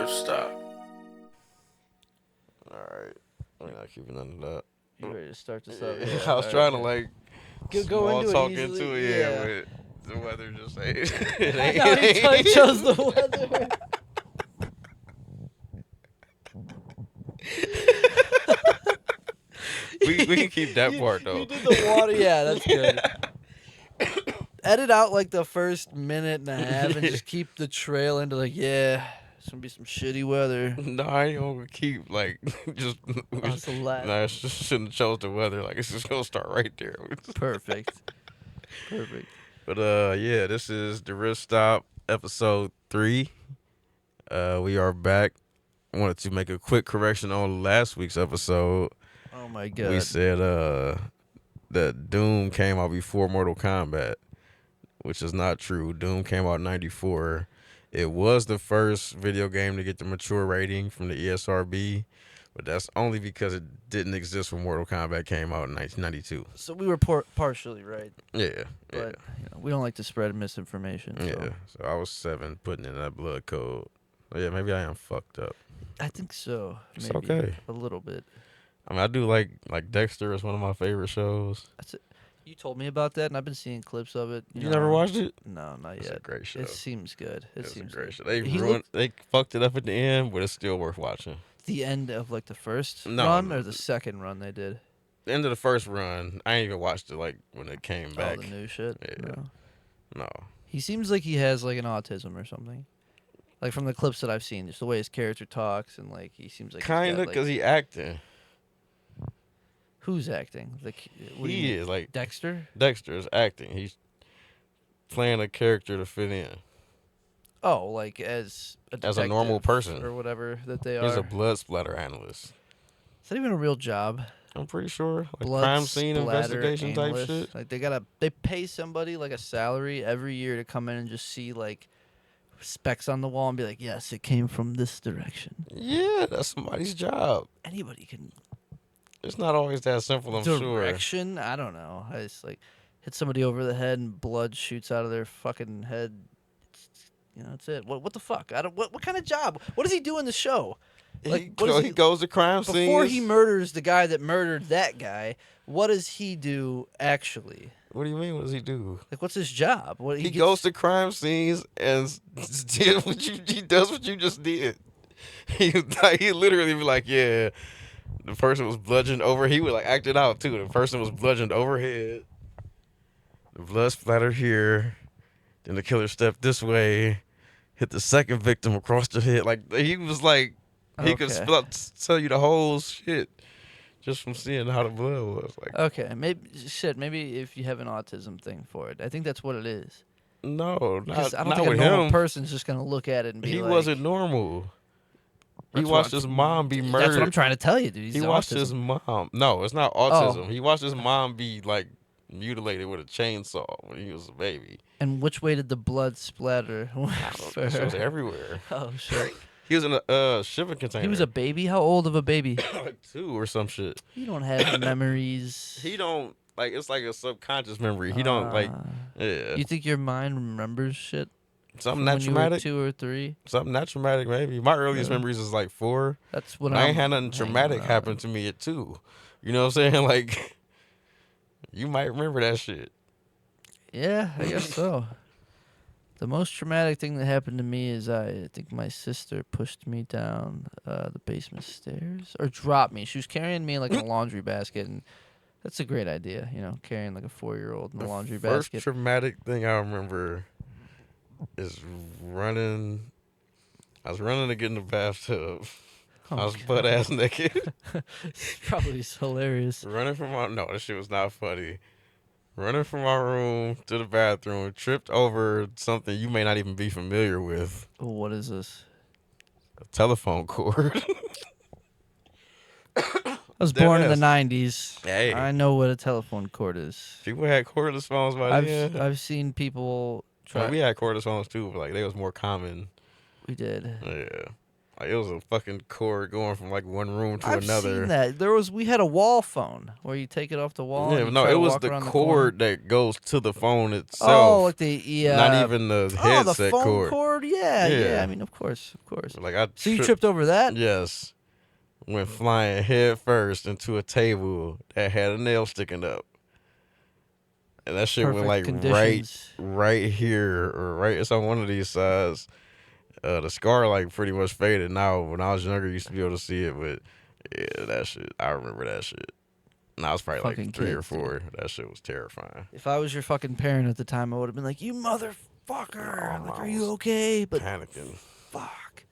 Riff stop. Alright. I'm not keeping none of that. You ready to start this up? Yeah, Yeah, I was trying to like go small into talk it easily. into it, yeah, with the weather just like it I ain't. know he chose the weather. we can keep that part though. You did the water, yeah, that's good. Edit out like the first minute and a half and just keep the trail into like, yeah, it's gonna be some shitty weather. No, I ain't gonna keep like just. That's the last. Nah, I shouldn't have chose the weather. Like it's just gonna start right there. Perfect. But yeah, this is the Riff Stop episode 3. We are back. I wanted to make a quick correction on last week's episode. Oh my god. We said that Doom came out before Mortal Kombat, which is not true. Doom came out in 94. It was the first video game to get the mature rating from the ESRB, but that's only because it didn't exist when Mortal Kombat came out in 1992. So we were partially right, Yeah, but we don't like to spread misinformation. So. yeah. So I was 7 putting in that blood code. Yeah, maybe I am fucked up. I think so. It's Maybe okay. A little bit. I mean, I do like Dexter is one of my favorite shows. That's it. You told me about that, and I've been seeing clips of it. You never watched it? No, not It's yet. a great show. It seems good. It's seems a great good. show. They He ruined. They fucked it up at the end, but it's still worth watching. The end of like the first No. run or the second run they did. The end of the first run, I ain't even watched it like when it came back. Oh, the new shit. Yeah. No. He seems like he has like an autism or something. Like from the clips that I've seen, just the way his character talks and like he seems like Kinda, cause he acting. Who's acting? Like what do you He mean? is like Dexter. Dexter is acting. He's playing a character to fit in. Oh, like as a normal detective person. or whatever that they are. He's a blood splatter analyst. Is that even a real job? I'm pretty sure, like Blood crime scene splatter investigation type analyst? shit. Like they pay somebody like a salary every year to come in and just see like specs on the wall and be like, yes, it came from this direction. Yeah, that's somebody's job. Anybody can. It's not always that simple, I'm sure. Direction? I don't know. I just like hit somebody over the head and blood shoots out of their fucking head. You know, that's it. What the fuck? I don't. What kind of job? What does he do in the show? Like, He goes to crime scenes. Before he murders the guy that murdered that guy, what does he do actually? What do you mean? What does he do? Like, what's his job? What He goes to crime scenes and he does what you just did. He literally be like, yeah, the person was bludgeoned over. He would like act it out too. The person was bludgeoned overhead. The blood splattered here. Then the killer stepped this way, hit the second victim across the head. Like he was like, he could tell you the whole shit just from seeing how the blood was. Like, okay, maybe if you have an autism thing for it, I think that's what it is. No, Because I don't not think a with normal him. person's just gonna look at it and be He like, wasn't normal. He That's watched what his mom be murdered. That's what I'm trying to tell you, dude. He watched his mom. No, it's not autism. Oh. He watched his mom be like mutilated with a chainsaw when he was a baby. And which way did the blood splatter? It was everywhere. Oh shit! He was in a shipping container. He was a baby. How old of a baby? like 2 or some shit. You don't have memories. He don't like. It's like a subconscious memory. He don't like. Yeah. You think your mind remembers shit? Something from not when you were traumatic. 2 or 3. Something not traumatic. Maybe my earliest memories is like 4. That's what I ain't had nothing traumatic happen to me at 2. You know what I'm saying? Like, you might remember that shit. Yeah, I guess so. The most traumatic thing that happened to me is I think my sister pushed me down the basement stairs or dropped me. She was carrying me like in a laundry basket, and that's a great idea, you know, carrying like a 4-year-old in a laundry First basket. traumatic thing I remember is running. I was running to get in the bathtub. Oh, I was God. butt ass naked. Probably hilarious. Running from my this shit was not funny. Running from my room to the bathroom, tripped over something you may not even be familiar with. What is this? A telephone cord. I was born in the 90s. Hey. I know what a telephone cord is. People had cordless phones by then. I've seen people try. Well, we had cordless phones too, but like they was more common. We did. Yeah. Like, it was a fucking cord going from like one room to I've another. seen that. We had a wall phone where you take it off the wall. Yeah, and but you no, try it to was walk the around the corner. cord that goes to the phone Oh, itself. like the Not even the the headset phone cord. cord. Yeah. Yeah. I mean, of course. Like I So you tripped over that? Yes. Went flying head first into a table that had a nail sticking up. And that shit went Perfect like conditions. right here or right. It's on one of these sides. The scar like pretty much faded now. When I was younger, you used to be able to see it, but yeah, that shit. I remember that shit. And I was probably Fucking like 3 or kids, 4. That shit was terrifying. If I was your fucking parent at the time, I would have been like, "You motherfucker! Like, are you okay?" But Panicking. fuck.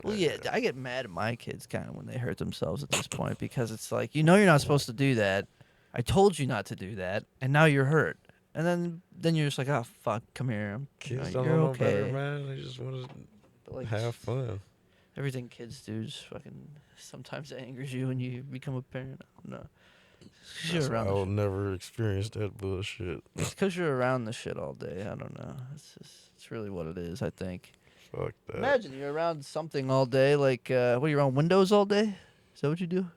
Well, yeah, I get mad at my kids kind of when they hurt themselves at this point because it's like, you're not supposed to do that. I told you not to do that, and now you're hurt. And then you're just like, oh fuck, come here. Kids You're don't know no okay. better, man. They just want But, like, to have fun. everything kids do just fucking sometimes angers you when you become a parent. I don't know. That's why I will never experience that bullshit. It's because you're around the shit all day. I don't know. It's really what it is, I think. Fuck that. Imagine you're around something all day. Like, what, you're around windows all day? Is that what you do?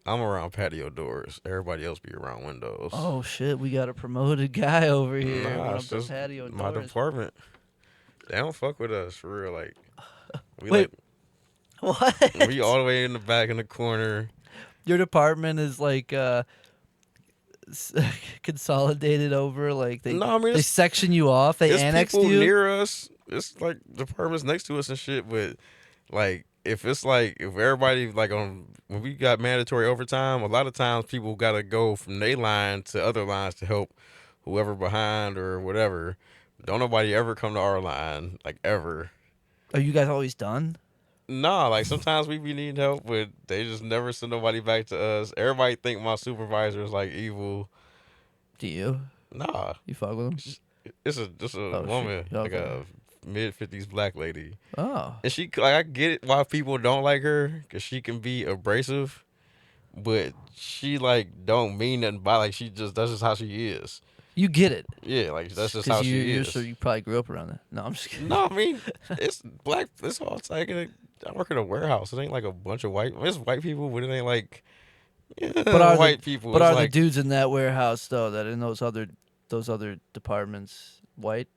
I'm around patio doors. Everybody else be around windows. Oh, shit. We got a promoted guy over here. Nah, It's just patio my doors. department. They don't fuck with us for real. Like, we Wait, what? like we all the way in the back in the corner. Your department is like consolidated over, like they they section you off. They annexed people you near us. It's like departments next to us and shit. But like, if everybody like when we got mandatory overtime, a lot of times people gotta go from their line to other lines to help whoever behind or whatever. Don't nobody ever come to our line, like, ever. Are you guys always done? Nah, like sometimes we be needing help, but they just never send nobody back to us. Everybody think my supervisor is like evil. Do you? Nah, You fuck with him? it's a woman, shit. Okay. like a mid-50s black lady, Oh, and she like, I get it why people don't like her, cause she can be abrasive, but she like don't mean nothing by, like, that's just how she is. you get it. Yeah, like that's just how she is. So you probably grew up around that. No, I'm just kidding. No, I mean, it's black. It's all like I work in a warehouse. It ain't like a bunch of white. It's white people, but it ain't like But are white people. But it's are like, the dudes in that warehouse though, that in those other departments, white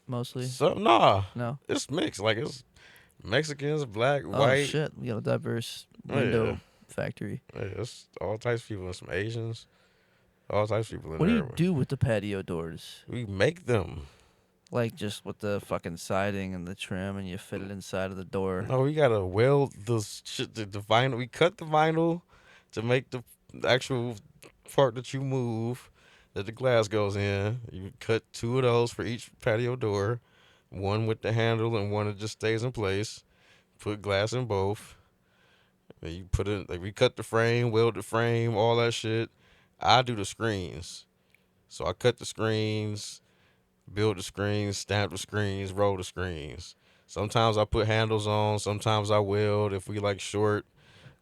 mostly? nah, No. it's mixed. Like, it's Mexicans, black, Oh white. shit, we got a diverse Oh, window yeah. factory. Yeah, it's all types of people and some Asians. All types of people in What do there. you do with the patio doors? We make them. Like, just with the fucking siding and the trim, and you fit it inside of the door. No, we gotta weld the shit, the vinyl. We cut the vinyl to make the actual part that you move, that the glass goes in. You cut 2 of those for each patio door, one with the handle and one that just stays in place. Put glass in both. And you put it, like, we cut the frame, weld the frame, all that shit. I do the screens. So I cut the screens, build the screens, stamp the screens, roll the screens. Sometimes I put handles on, sometimes I weld if we like short.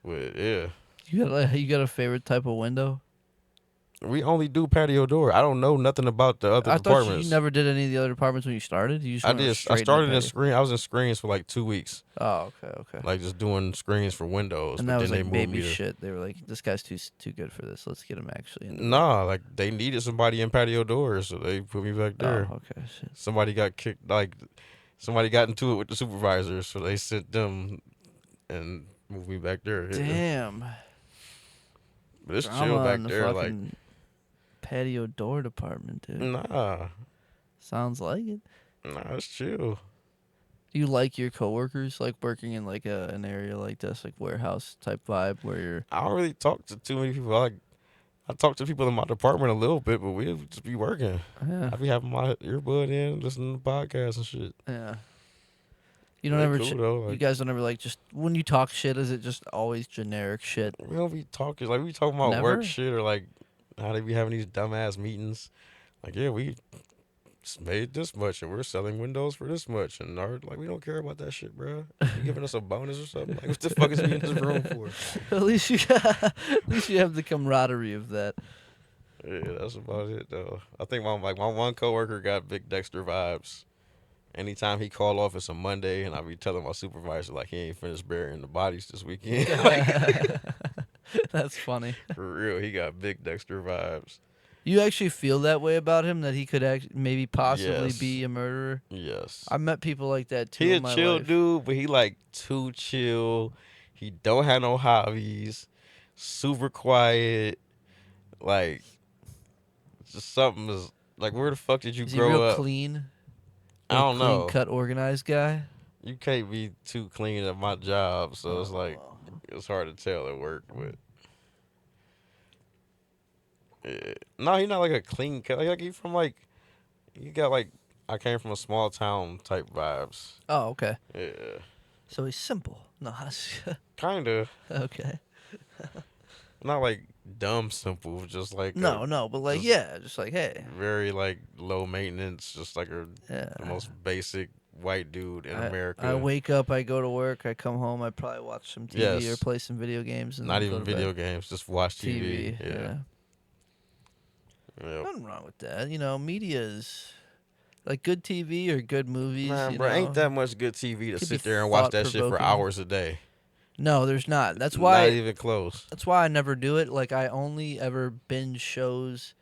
But yeah. You got a favorite type of window? We only do patio door. I don't know nothing about the other I thought departments. you never did any of the other departments when you started. You just I went did. straight I started into in patio? screen. I was in screens for like 2 weeks. Oh, okay. Like, just doing screens for windows. And but that then was they like moved baby me to, shit. They were like, this guy's too good for this. Let's get him actually into it. Nah, like, they needed somebody in patio doors, so they put me back there. Oh, okay, shit. Somebody got kicked, like, somebody got into it with the supervisors, so they sent them and moved me back there. Yeah. Damn. But it's Drama chill back in the there, like, fucking patio door department, dude. nah, Sounds like it. it's chill. Do you like your coworkers, like working in like an area like this, like warehouse type vibe, where you're? I don't really talk to too many people. I talk to people in my department a little bit, but we just be working. Yeah. I be having my earbud in, listening to podcasts and shit. Yeah. You don't They ever. cool, though, You like, guys don't ever like just when you talk shit. Is it just always generic shit? we don't be talking, like, we talking about Never? work shit, or like how they be having these dumbass meetings. Like, yeah, we just made this much and we're selling windows for this much, and like, we don't care about that shit, bro. You giving us a bonus or something? Like, what the fuck is we in this room for? At least you have the camaraderie of that. Yeah, that's about it though. I think my one coworker got Big Dexter vibes. Anytime he call off, it's a Monday, and I be telling my supervisor like he ain't finished burying the bodies this weekend. That's funny. For real, he got big Dexter vibes. You actually feel that way about him, that he could maybe possibly Yes. be a murderer? Yes. I met people like that too He a in my chill life. dude, but he like too chill. He don't have no hobbies. Super quiet. Like, just something is like, where the fuck did you Is he grow real up? clean? I don't Clean know. cut, organized guy. You can't be too clean at my job, so it's like Oh. it's hard to tell at work. But yeah. No, he's not like a clean cut. Like he from like you got like I came from a small town type vibes. Oh, okay. Yeah, So he's simple. No, kind of. okay. Not like dumb simple, just like No, but like, just just like, hey, very like low maintenance, just like the yeah. most basic white dude in America. I wake up, I go to work, I come home, I probably watch some TV or Yes. play some video games. And Not then even go to video bed. games, just watch TV. Yeah. Yep. Nothing wrong with that. Media is like good TV or good movies. Man, you bro, know? ain't that much good TV to Could sit be there and watch that shit for thought-provoking. hours a day. No, there's not. That's Not why. even close. That's why I never do it. Like I only ever binge shows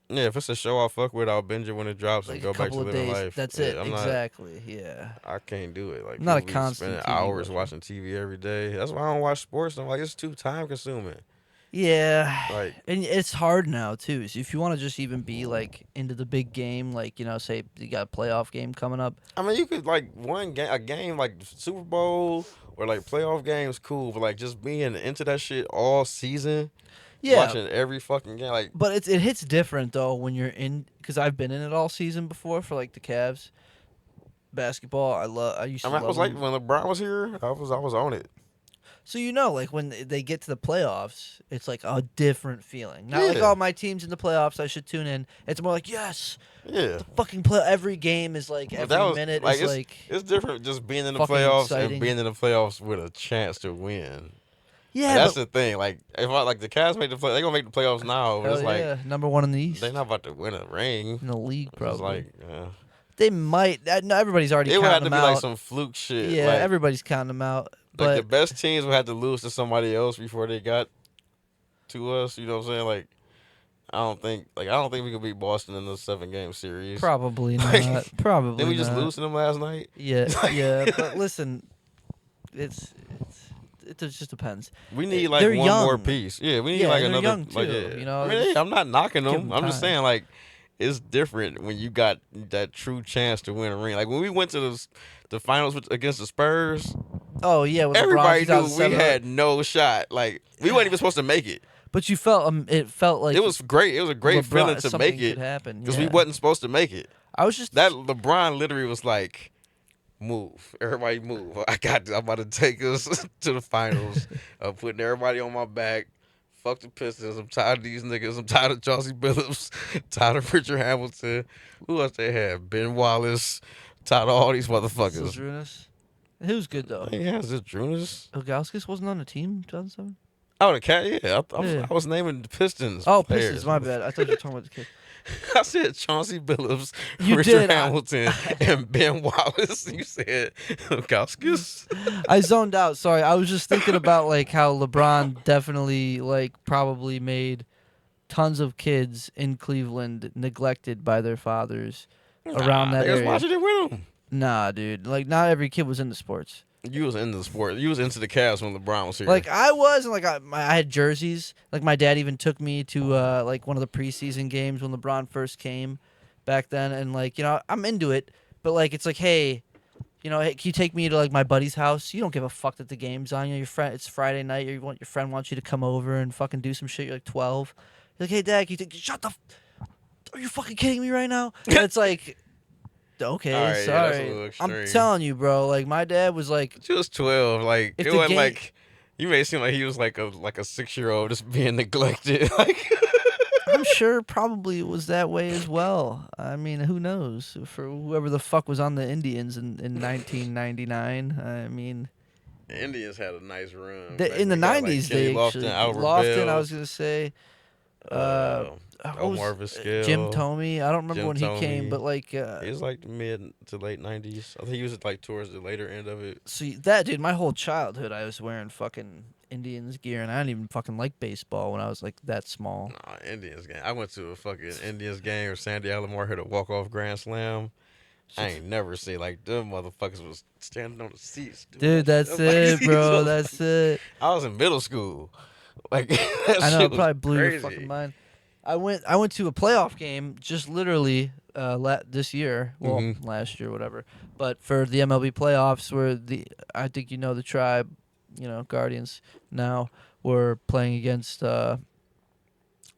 Yeah, if it's a show I fuck with, I'll binge it when it drops like and a go back to couple of living days. life. That's Yeah, it. I'm Exactly. Yeah. I can't do it. Like I'm not a people be constant spending TV hours watcher. watching TV every day. That's why I don't watch sports. I'm like, it's too time consuming. Yeah. Like, And it's hard now too. So if you want to just even be like into the big game, like say you got a playoff game coming up. I mean, you could like a game like Super Bowl or like playoff games, cool. But like just being into that shit all season, Yeah. watching every fucking game, like But it hits different though when you're in, because I've been in it all season before for like the Cavs basketball. I used to I mean, I love was like them. when LeBron was here, I was on it. So like when they get to the playoffs, it's like a different feeling. Not like, Yeah. oh, my team's in the playoffs, I should tune in. It's more like, yes, Yeah. fucking play. Every game is like But every that was, minute like, is like it's different just being in the fucking playoffs exciting. and being in the playoffs with a chance to win. yeah. Like, that's but, the thing. Like if I like the Cavs make the play, they gonna make the playoffs now. But hell it's like yeah, number one in the East they're not about to win a ring. in the league, It's probably. like They might. No, everybody's already it would counting have to them be out. like some fluke shit. Yeah, like, everybody's counting them out. like But the best teams would have to lose to somebody else before they got to us. You know what I'm saying? Like I don't think we could beat Boston in the 7-game series. probably Like, not. Probably. Didn't we just not. lose to them last night? Yeah, Like- yeah. But listen, it just depends. We need like They're one more young. piece. Yeah, we need Yeah, like they're another. young, like, too, yeah. you know, I mean, just I'm not knocking give them. 'em I'm just time. saying like it's different when you got that true chance to win a ring. Like when we went to the finals against the Spurs, Oh yeah, with everybody LeBron, knew we 2007. had no shot. Like we weren't even supposed to make it. But you felt it felt like It was great. It was a great LeBron, feeling to something make could it happen because yeah. we wasn't supposed to make it. I was just That LeBron literally was like, "Move, everybody, move! I got this. I'm about to take us to the finals. I'm putting everybody on my back. Fuck the Pistons. I'm tired of these niggas. I'm tired of Chauncey Billups. Tired of Richard Hamilton. Who else they had? Ben Wallace. Tired of all these motherfuckers. Zydrunas. He was good though. Yeah, is it Drunas? Ilgauskas wasn't on the team 2007. Oh, the cat. Yeah, Yeah. I was naming the Pistons. Oh, players. Pistons. My bad. I thought you were talking about the kid. I said Chauncey Billups, You Richard did. Hamilton, and Ben Wallace. You said Ilgauskas. I zoned out. Sorry. I was just thinking about like how LeBron definitely like probably made tons of kids in Cleveland neglected by their fathers around that They was area. watching it with him. Nah, dude. Like not every kid was into sports. You was into the sport. You was into the Cavs when LeBron was here. Like I was, and like I had jerseys. Like my dad even took me to like one of the preseason games when LeBron first came back then, and like I'm into it, but like it's like hey, hey, can you take me to like my buddy's house? You don't give a fuck that the game's on. Your friend, it's Friday night. Your friend wants you to come over and fucking do some shit. You're like 12. You're like, hey dad, can you shut the? Are you fucking kidding me right now? And it's like. Okay, All right, yeah, that's a sorry. little I'm extreme. telling you, bro. Like my dad was like, she was 12. Like If it the wasn't game- like you made it seem like he was like a 6-year-old just being neglected. Like I'm sure probably it was that way as well. I mean, who knows? For whoever the fuck was on the Indians in 1999. I mean, the Indians had a nice run. in the 90s, they Lofton, actually. Albert Lofton, Bell. I was going to say. Omar Jim Vizquel, Tomey. I don't remember Jim when he came, Tomey. but like, He was like mid to late 90s. I think he was like towards the later end of it. see that dude. My whole childhood, I was wearing fucking Indians gear, and I didn't even fucking like baseball when I was like that small. Nah, Indians game. I went to a fucking Indians game where Sandy Alomar hit a walk-off grand slam. I ain't never seen like them motherfuckers was standing on the seats. Dude, That shit. that's I'm like, it, these bro. That's it. I was in middle school. Like that I know shit it was probably blew your crazy. fucking mind. I went to a playoff game just literally this year, well last year, whatever. But for the MLB playoffs, where I think you know the Tribe, Guardians now were playing against. I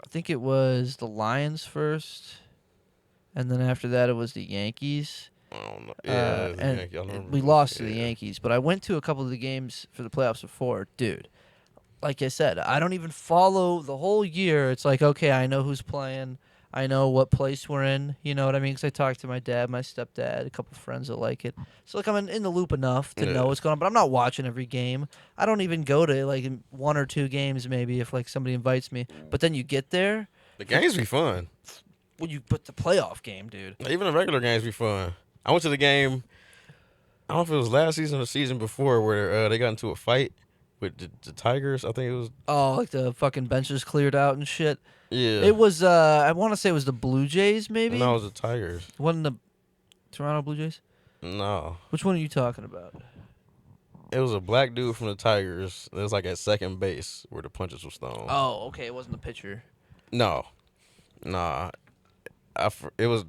think it was the Lions first, and then after that it was the Yankees. I don't know. Yeah, it was the and Yankees. I remember we this. lost to the Yeah. Yankees. But I went to a couple of the games for the playoffs before, dude. Like I said, I don't even follow the whole year. It's like, okay, I know who's playing. I know what place we're in. You know what I mean? Because I talked to my dad, my stepdad, a couple friends that like it. So, like, I'm in the loop enough to know what's going on. But I'm not watching every game. I don't even go to, like, one or two games maybe if, like, somebody invites me. But then you get there. The games be fun. Well, you put the playoff game, dude. Even the regular games be fun. I went to the game. I don't know if it was last season or the season before where they got into a fight with the Tigers. I think it was. Oh, like the fucking benches cleared out and shit. Yeah. It was, I want to say it was the Blue Jays, maybe? No, it was the Tigers. Wasn't the Toronto Blue Jays? No. Which one are you talking about? It was a black dude from the Tigers. It was like at second base where the punches was thrown. Oh, okay. It wasn't the pitcher. No. Nah. It was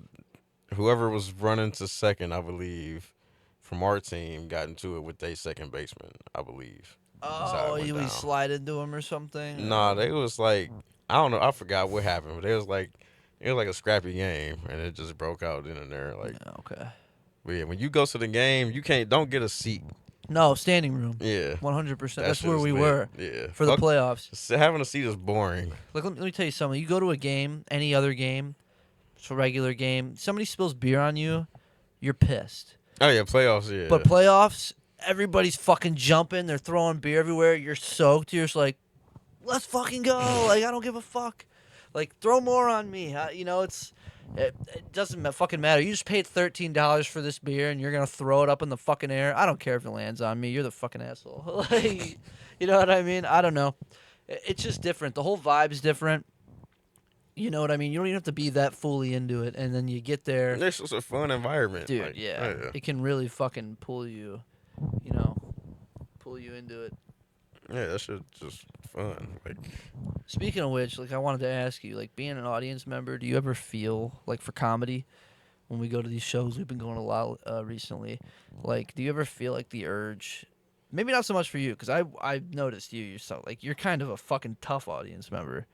whoever was running to second, I believe, from our team got into it with their second baseman, I believe. That's how it Oh, went you down. slide into him or something? Nah, they was like, I don't know. I forgot what happened, but it was like a scrappy game, and it just broke out in and there. Like, Yeah, okay. but yeah, when you go to the game, don't get a seat. No, standing room. Yeah. 100%. That That's shit where is we lit. were Yeah. for the playoffs. Having a seat is boring. Like, let me tell you something. You go to a game, any other game, it's a regular game, somebody spills beer on you, you're pissed. Oh yeah, playoffs. Yeah. But playoffs, everybody's fucking jumping. They're throwing beer everywhere. You're soaked. You're just like, let's fucking go. Like, I don't give a fuck. Like, throw more on me. It doesn't fucking matter. You just paid $13 for this beer, and you're going to throw it up in the fucking air. I don't care if it lands on me. You're the fucking asshole. Like, you know what I mean? I don't know. It's just different. The whole vibe's different. You know what I mean? You don't even have to be that fully into it, and then you get there. It's just a fun environment. Dude, like, yeah. It can really fucking pull you into it. Yeah, that shit's just fun. Like, Speaking of which, like, I wanted to ask you, like, being an audience member, do you ever feel, like, for comedy, when we go to these shows, we've been going a lot recently, like, do you ever feel, like, the urge, maybe not so much for you, because I've noticed yourself, like, you're kind of a fucking tough audience member,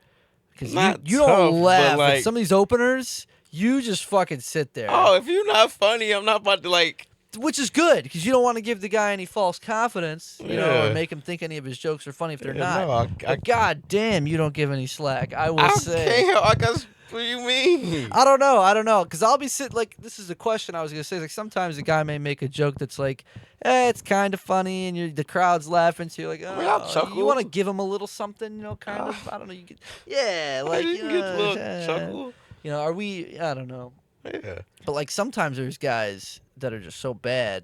because you tough, don't laugh but, at like, some of these openers, you just fucking sit there. oh, if you're not funny, I'm not about to like. Which is good, because you don't want to give the guy any false confidence, or Yeah. make him think any of his jokes are funny if they're Yeah, not. no, But god damn, you don't give any slack. I will I say. can't. I guess. What do you mean? I don't know, because I'll be sitting, like, this is a question I was going to say, like, sometimes a guy may make a joke that's like, it's kind of funny, and the crowd's laughing, so you're like, mean, I'll oh, chuckle. you want to give him a little something, kind of, I don't know, like, you can get a little chuckle. I don't know. Yeah. But, like, sometimes there's guys that are just so bad,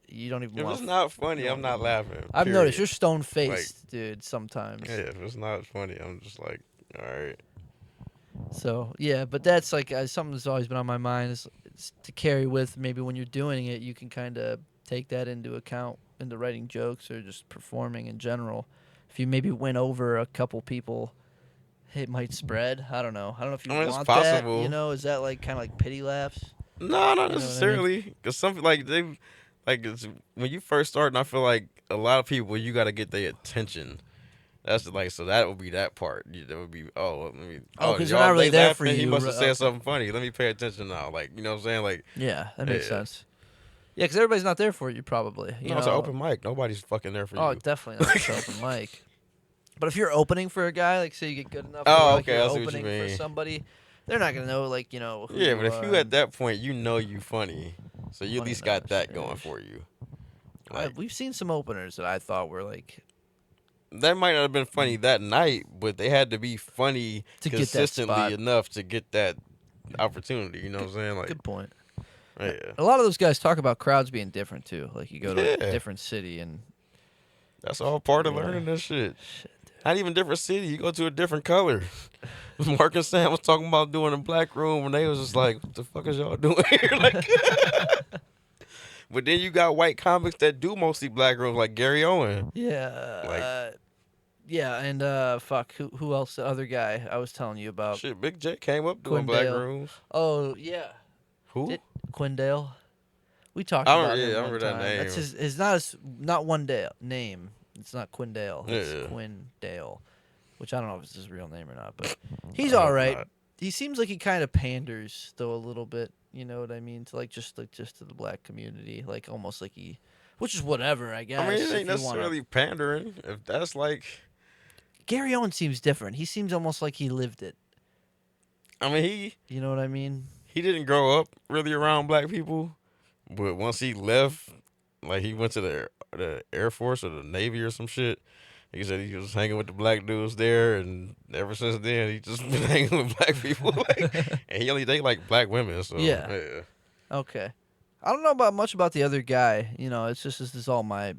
you don't even If want it's not funny, I'm not laughing. I've period. noticed you're stone-faced, dude, sometimes. Yeah, if it's not funny, I'm just like, all right. So, yeah, but that's, like, something that's always been on my mind is to carry with maybe when you're doing it, you can kind of take that into account into writing jokes or just performing in general. If you maybe win over a couple people, it might spread. I don't know. I don't know if you It's want possible. that. Is that, like, kind of like pity laughs? No, not You know what I mean? necessarily. Because something like when you first start, and I feel like a lot of people, you got to get their attention. That's like, so that would be that part. That would be, let me. Oh, 'cause y'all- they're not really they there laughing, for He you, must have okay. said something funny. Let me pay attention now. Like, you know what I'm saying? Like, Yeah, that makes Yeah. sense. Yeah, because everybody's not there for you, probably. You it's know? an open mic. Nobody's fucking there for Oh, you. definitely not an open mic. But if you're opening for a guy, like, say you get good enough, Oh, where, like, okay, you're I see what you opening for mean. somebody, they're not gonna know, like, who Yeah, but if are. you at that point, you know you funny. So you at Funny least got enough, that yeah. going for you. Like, We've seen some openers that I thought were like that might not have been funny that night, but they had to be funny To get that spot. consistently enough to get that opportunity. You know what I'm saying? Like, Good point. yeah, A lot of those guys talk about crowds being different too. Like you go to a Yeah. different city and that's all part of Yeah. learning this shit. shit. Not even different city. You go to a different color. Mark and Sam was talking about doing a black room, and they was just like, "What the fuck is y'all doing here?" Like, but then you got white comics that do mostly black rooms, like Gary Owen. Yeah. Like- Yeah, and fuck, who else? The other guy I was telling you about. Shit, Big J came up doing black Quindale. rooms. Oh yeah, Who? Quindale. We talked I about don't- him yeah, I one remember that time. name. That's his not one Dale name. It's not Quindale. It's Yeah. Quindale, which I don't know if it's his real name or not, but he's I hope all right. not. He seems like he kind of panders though a little bit. You know what I mean? To just to the black community, like almost like he, which is whatever I guess. I mean, it if ain't you wanna- necessarily pandering. If that's like, Gary Owen seems different. He seems almost like he lived it. I mean, You know what I mean? he didn't grow up really around black people, but once he left, like he went to the Air Force or the Navy or some shit. He said he was hanging with the black dudes there, and ever since then he just been hanging with black people. Like, and he only date like black women. So Yeah. Okay. I don't know much about the other guy. You know, it's just this is all my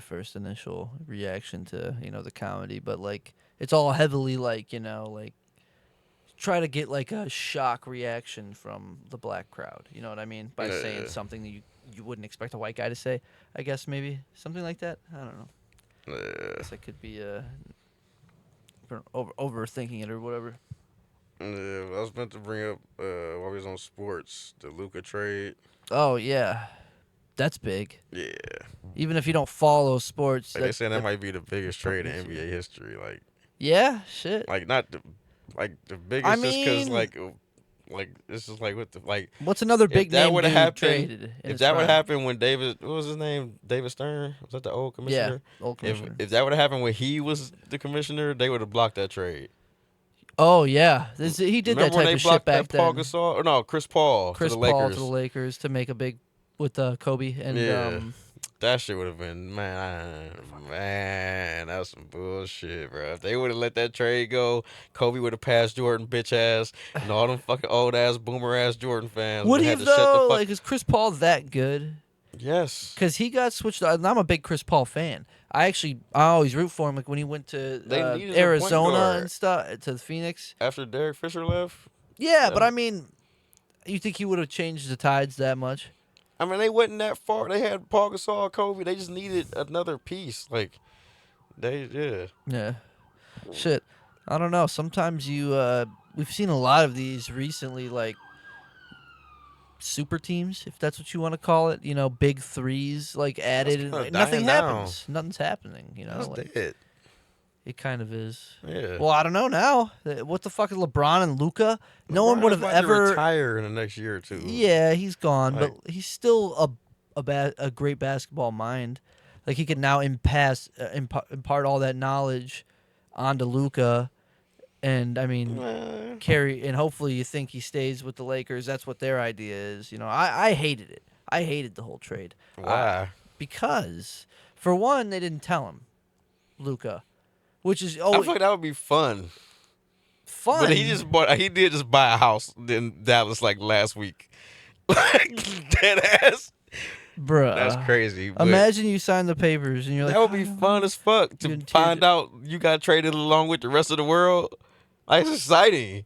first initial reaction to the comedy, but like it's all heavily like like try to get like a shock reaction from the black crowd. You know what I mean? By Yeah. saying something that you wouldn't expect a white guy to say. I guess maybe something like that. I don't know. Yeah. Guess I could be overthinking it or whatever. Yeah, I was meant to bring up while we was on sports, the Luka trade. Oh yeah, that's big. Yeah, Even if you don't follow sports, like they saying that might be the biggest trade in fucking NBA history. yeah, shit. Like not the biggest, I just because mean- like this is like what the like. What's another If big that name would've dude happened- traded? in If his that would prime? happen when David, what was his name? David Stern, was that the old commissioner? Yeah, old If commissioner. if that would have happened when he was the commissioner, they would have blocked that trade. Oh yeah, he did Remember that when type they of shit blocked back that Paul then. Gasol? Or no, Chris Paul Chris to the Paul Lakers. to the Lakers to make a big with Kobe and Yeah. That shit would have been man, that was some bullshit, bro. If they would have let that trade go, Kobe would have passed Jordan, bitch ass, and all them fucking old ass boomer ass Jordan fans would he had have to shut the though? fuck. Like, is Chris Paul that good? Yes, Because he got switched. And I'm a big Chris Paul fan. I always root for him. Like when he went to They needed a point Arizona guard. and stuff to Phoenix. after Derek Fisher left. Yeah, but Yeah. I mean, you think he would have changed the tides that much? I mean, they wasn't that far. They had Paul Gasol, Kobe. They just needed another piece. Like, yeah. Yeah. Shit. I don't know. Sometimes we've seen a lot of these recently, like super teams, if that's what you want to call it. Big threes like added. And, kinda like, nothing dying happens. Nothing's happening. That's Like, dead. it kind of is. Yeah. Well, I don't know now. What the fuck is LeBron and Luca? No one LeBron would is have about to ever. retire in the next year or two. Yeah, he's gone, Like- but he's still a great basketball mind. Like he could now impart all that knowledge onto Luca, and I mean carry. And hopefully, you think he stays with the Lakers. That's what their idea is. I hated it. I hated the whole trade. Why? Because for one, they didn't tell him, Luca, which is I feel like that would be fun. fun. But he did just buy a house in Dallas like last week. Like dead ass. bruh. That's crazy. but Imagine you sign the papers and you're like, that would be fun as fuck to You'd find out you got traded along with the rest of the world. Like, it's exciting.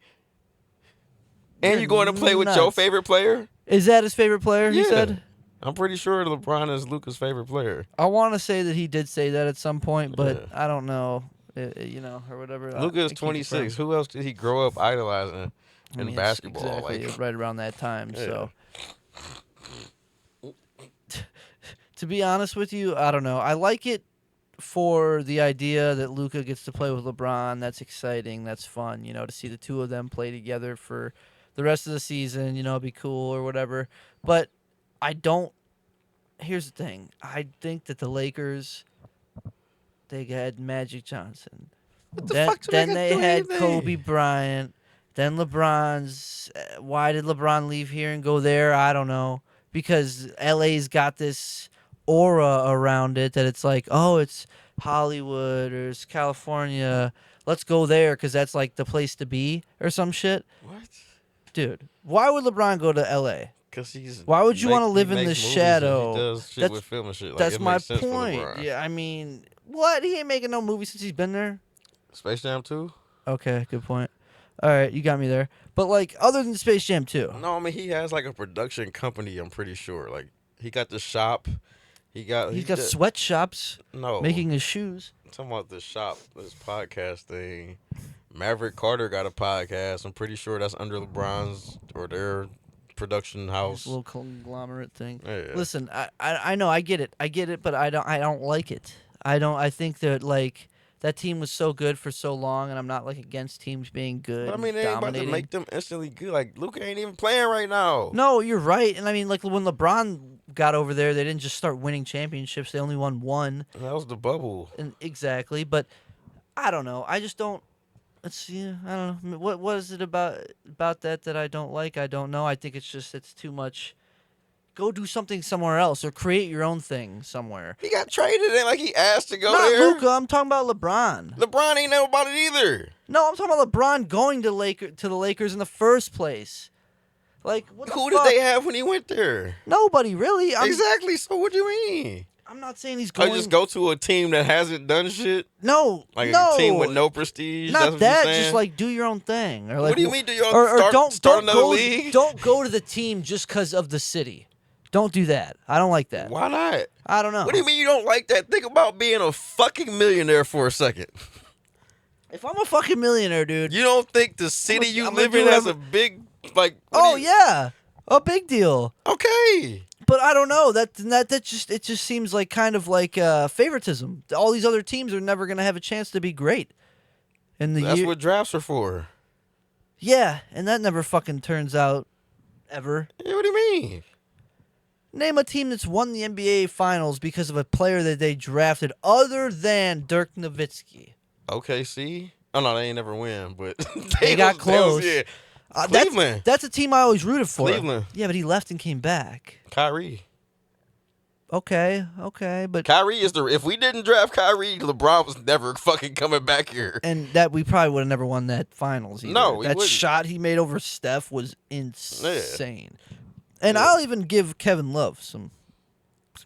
And You're you going to play with your nuts. favorite player? Is that his favorite player? He Yeah. said. I'm pretty sure LeBron is Luka's favorite player. I want to say that he did say that at some point, but Yeah. I don't know, or whatever. Luka is I can't 26. confirm. Who else did he grow up idolizing I in mean, it's basketball? exactly Like, right around that time. Yeah. So, to be honest with you, I don't know. I like it for the idea that Luka gets to play with LeBron. That's exciting. That's fun. To see the two of them play together for the rest of the season. It'd be cool or whatever. But I don't. Here's the thing. I think that the Lakers, they had Magic Johnson. what the fuck do Then got they to do had anything? Kobe Bryant. Then LeBron's. Why did LeBron leave here and go there? I don't know. Because LA's got this aura around it that it's like, oh, it's Hollywood or it's California. Let's go there because that's like the place to be or some shit. What? Dude, why would LeBron go to L.A.? Because he's Why would you want to he live in makes the movies and shadow? He does shit That's with film and shit. Like that's it my makes sense point. for LeBron. Yeah, I mean, what? He ain't making no movie since he's been there. Space Jam 2? Okay, good point. All right, you got me there. But like, other than Space Jam 2, No, I mean he has like a production company. I'm pretty sure. Like he got the shop. he's got sweatshops no. making his shoes. I'm talking about the shop. This podcast thing. Maverick Carter got a podcast. I'm pretty sure that's under LeBron's or their production This house. little conglomerate thing. Yeah. Listen, I know I get it, but I don't like it. I think that like that team was so good for so long, and I'm not like against teams being good. But I mean, they ain't about to dominating. make them instantly good. Like Luka ain't even playing right now. No, you're right, and I mean like when LeBron got over there, they didn't just start winning championships. They only won one. That was the bubble. And exactly, but I don't know. I just don't. Let's see. I don't know. What is it about that I don't like? I don't know. I think it's too much. Go do something somewhere else or create your own thing somewhere. He got traded and like he asked to go Not there. Luka. I'm talking about LeBron. LeBron ain't know about it either. No, I'm talking about LeBron going to the Lakers in the first place. Like what the Who fuck? did they have when he went there? Nobody really. Exactly. So what do you mean? I'm not saying he's I going. just go to a team that hasn't done shit. No, Like no. a team with no prestige. Not that's what that. you're saying? Just like do your own thing. Or like, What do you mean? Do you or start another league? Don't go to the team just because of the city. Don't do that. I don't like that. Why not? I don't know. What do you mean you don't like that? Think about being a fucking millionaire for a second. If I'm a fucking millionaire, dude. You don't think the city you I'm live gonna in do has a big like? Oh yeah, a big deal. Okay. But I don't know. That just seems like kind of like favoritism. All these other teams are never gonna have a chance to be great. And That's what drafts are for. Yeah, and that never fucking turns out ever. Yeah, what do you mean? Name a team that's won the NBA Finals because of a player that they drafted other than Dirk Nowitzki. OKC? Oh, no, they ain't never win, but They got close. Yeah. Cleveland. That's a team I always rooted for. Cleveland. Yeah, but he left and came back. Kyrie. Okay, but Kyrie is if we didn't draft Kyrie, LeBron was never fucking coming back here. and that we probably would have never won that finals either. No, we that wouldn't. shot he made over Steph was insane. And I'll even give Kevin Love some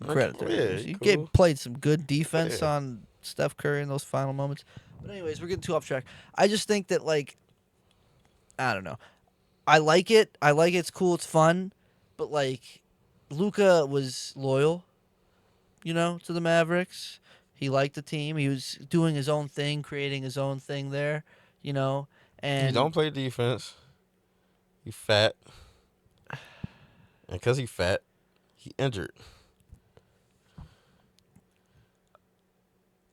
credit there. Yeah, He cool. played some good defense on Steph Curry in those final moments. But anyways, we're getting too off track. I just think that like I don't know. I like it. It's cool. It's fun. But like Luka was loyal, to the Mavericks. He liked the team. He was doing his own thing, creating his own thing there, and He don't play defense. He fat. And because he fat, he injured.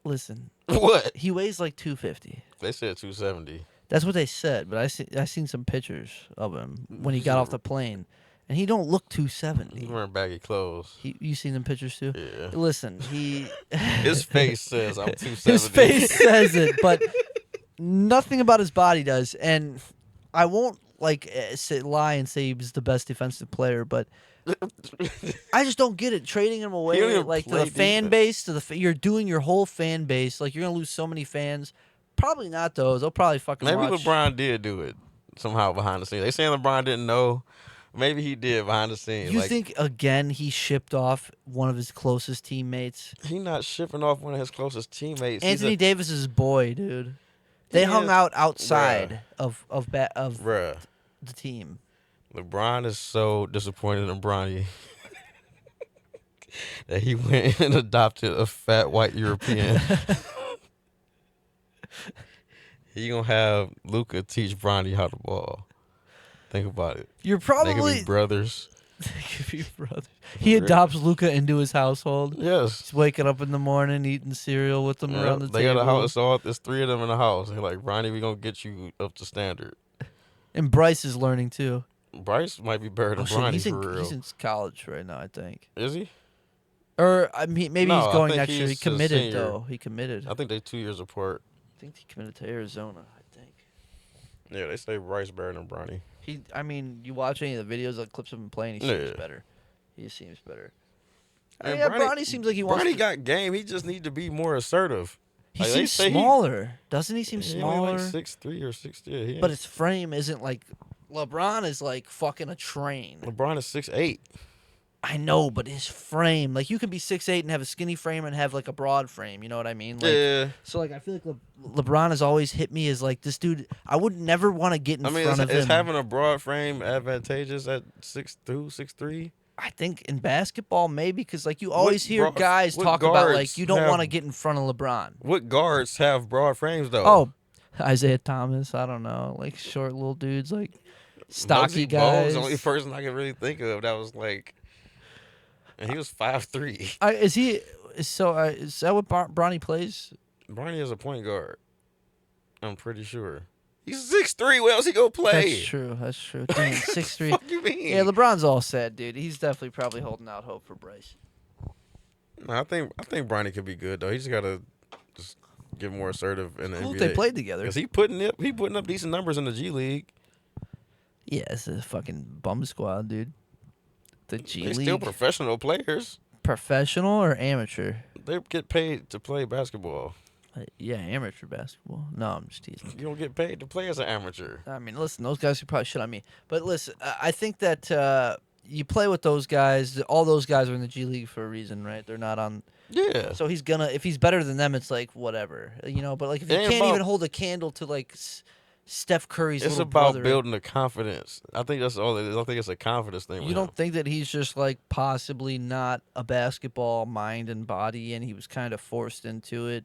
Listen. What? He weighs like 250. They said 270. That's what they said, but I seen some pictures of him when he got off the plane, and he don't look 270. He's wearing baggy clothes. You seen them pictures too? Yeah. Listen, he His face says I'm 270. his face says it, but nothing about his body does. And I won't lie and say he was the best defensive player, but I just don't get it. Trading him away He don't even like to play the fan base, you're doing your whole fan base. Like you're gonna lose so many fans. Probably not those. They'll probably fucking Maybe watch. LeBron did do it somehow behind the scenes. They saying LeBron didn't know. Maybe he did behind the scenes. You think again he shipped off one of his closest teammates? He not shipping off one of his closest teammates. Anthony Davis's boy, dude. They hung out outside of Bruh. the team. LeBron is so disappointed in Bronny that he went and adopted a fat white European. He gonna have Luka teach Bronny how to ball. Think about it. You're They probably could be brothers. He adopts Luka into his household. Yes. He's waking up in the morning, eating cereal with them around the They table. got a house. All there's 3 of them in the house. They're like, Bronny, we gonna get you up to standard. And Bryce is learning too. Bryce might be better than Shit, Bronny he's for real. He's in college right now, I think. Is he? Or I mean, maybe No, he's I going think next year. He he's a committed senior. though. He committed. I think they 2 years apart. I think he committed to Arizona. I think. Yeah, they say Bryce better than Bronny. I mean, you watch any of the videos, like clips of him playing, he seems Yeah. better. He seems better. And yeah, Bronny seems like he wants. Bronny got game. He just need to be more assertive. He Like, they seems say smaller, doesn't he? Seem he only smaller. like 6'3" or 6'. Yeah, he But ain't- his frame isn't like LeBron is like fucking a train. LeBron is 6'8". I know, but his frame, like you can be 6'8" and have a skinny frame and have like a broad frame. You know what I mean? Like, Yeah. So like I feel like LeBron has always hit me as like this dude. I would never want to get in front of him. Is having a broad frame advantageous at 6'2", 6'3"? I think in basketball maybe because like you always hear guys talk about like you don't want to get in front of LeBron. What guards have broad frames though? Oh, Isaiah Thomas. I don't know, like short little dudes, like stocky Muggsy Bogues, guys. the only person I can really think of that was like, and he was 5'3". Is he? Is that what Bronny plays? Bronny is a point guard. I'm pretty sure. He's 6'3". Where else he go play? That's true. That's true. Damn, 6'3". What you mean? Yeah, LeBron's all set, dude. He's definitely probably holding out hope for Bryce. No, I think Bronny could be good though. He just gotta just get more assertive in the Cool NBA. if they played together. Cause he putting up decent numbers in the G League. Yeah, it's a fucking bum squad, dude. The G They're League. still professional players. Professional or amateur? They get paid to play basketball. Yeah, amateur basketball. No, I'm just teasing. You don't get paid to play as an amateur. I mean, listen, those guys could probably shit on me. But listen, I think that you play with those guys. All those guys are in the G League for a reason, right? They're not on. Yeah. So he's gonna, if he's better than them, it's like whatever, you know. But like if you can't even hold a candle to like Steph Curry's It's little about brother, building the confidence. I think that's all it is. I think it's a confidence thing. You don't think that he's just like possibly not a basketball mind and body, and he was kind of forced into it?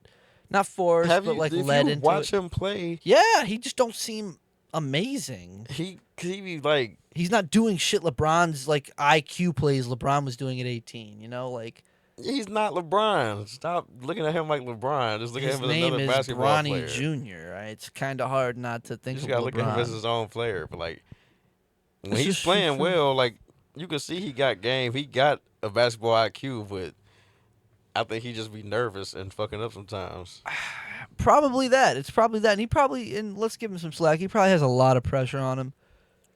Not forced, but like led into it. Watch him play. Yeah, he just don't seem amazing. He be like, he's not doing shit LeBron's like IQ plays LeBron was doing at 18. You know, like he's not LeBron. Stop looking at him like LeBron. Just look at him as another basketball player. His name is Bronny Jr. Right? It's kind of hard not to think. You just of gotta LeBron. look at him as his own player. But like when he's playing well, like you can see he got game. He got a basketball IQ, but I think he just be nervous and fucking up sometimes. Probably that. It's probably that. And let's give him some slack. He probably has a lot of pressure on him.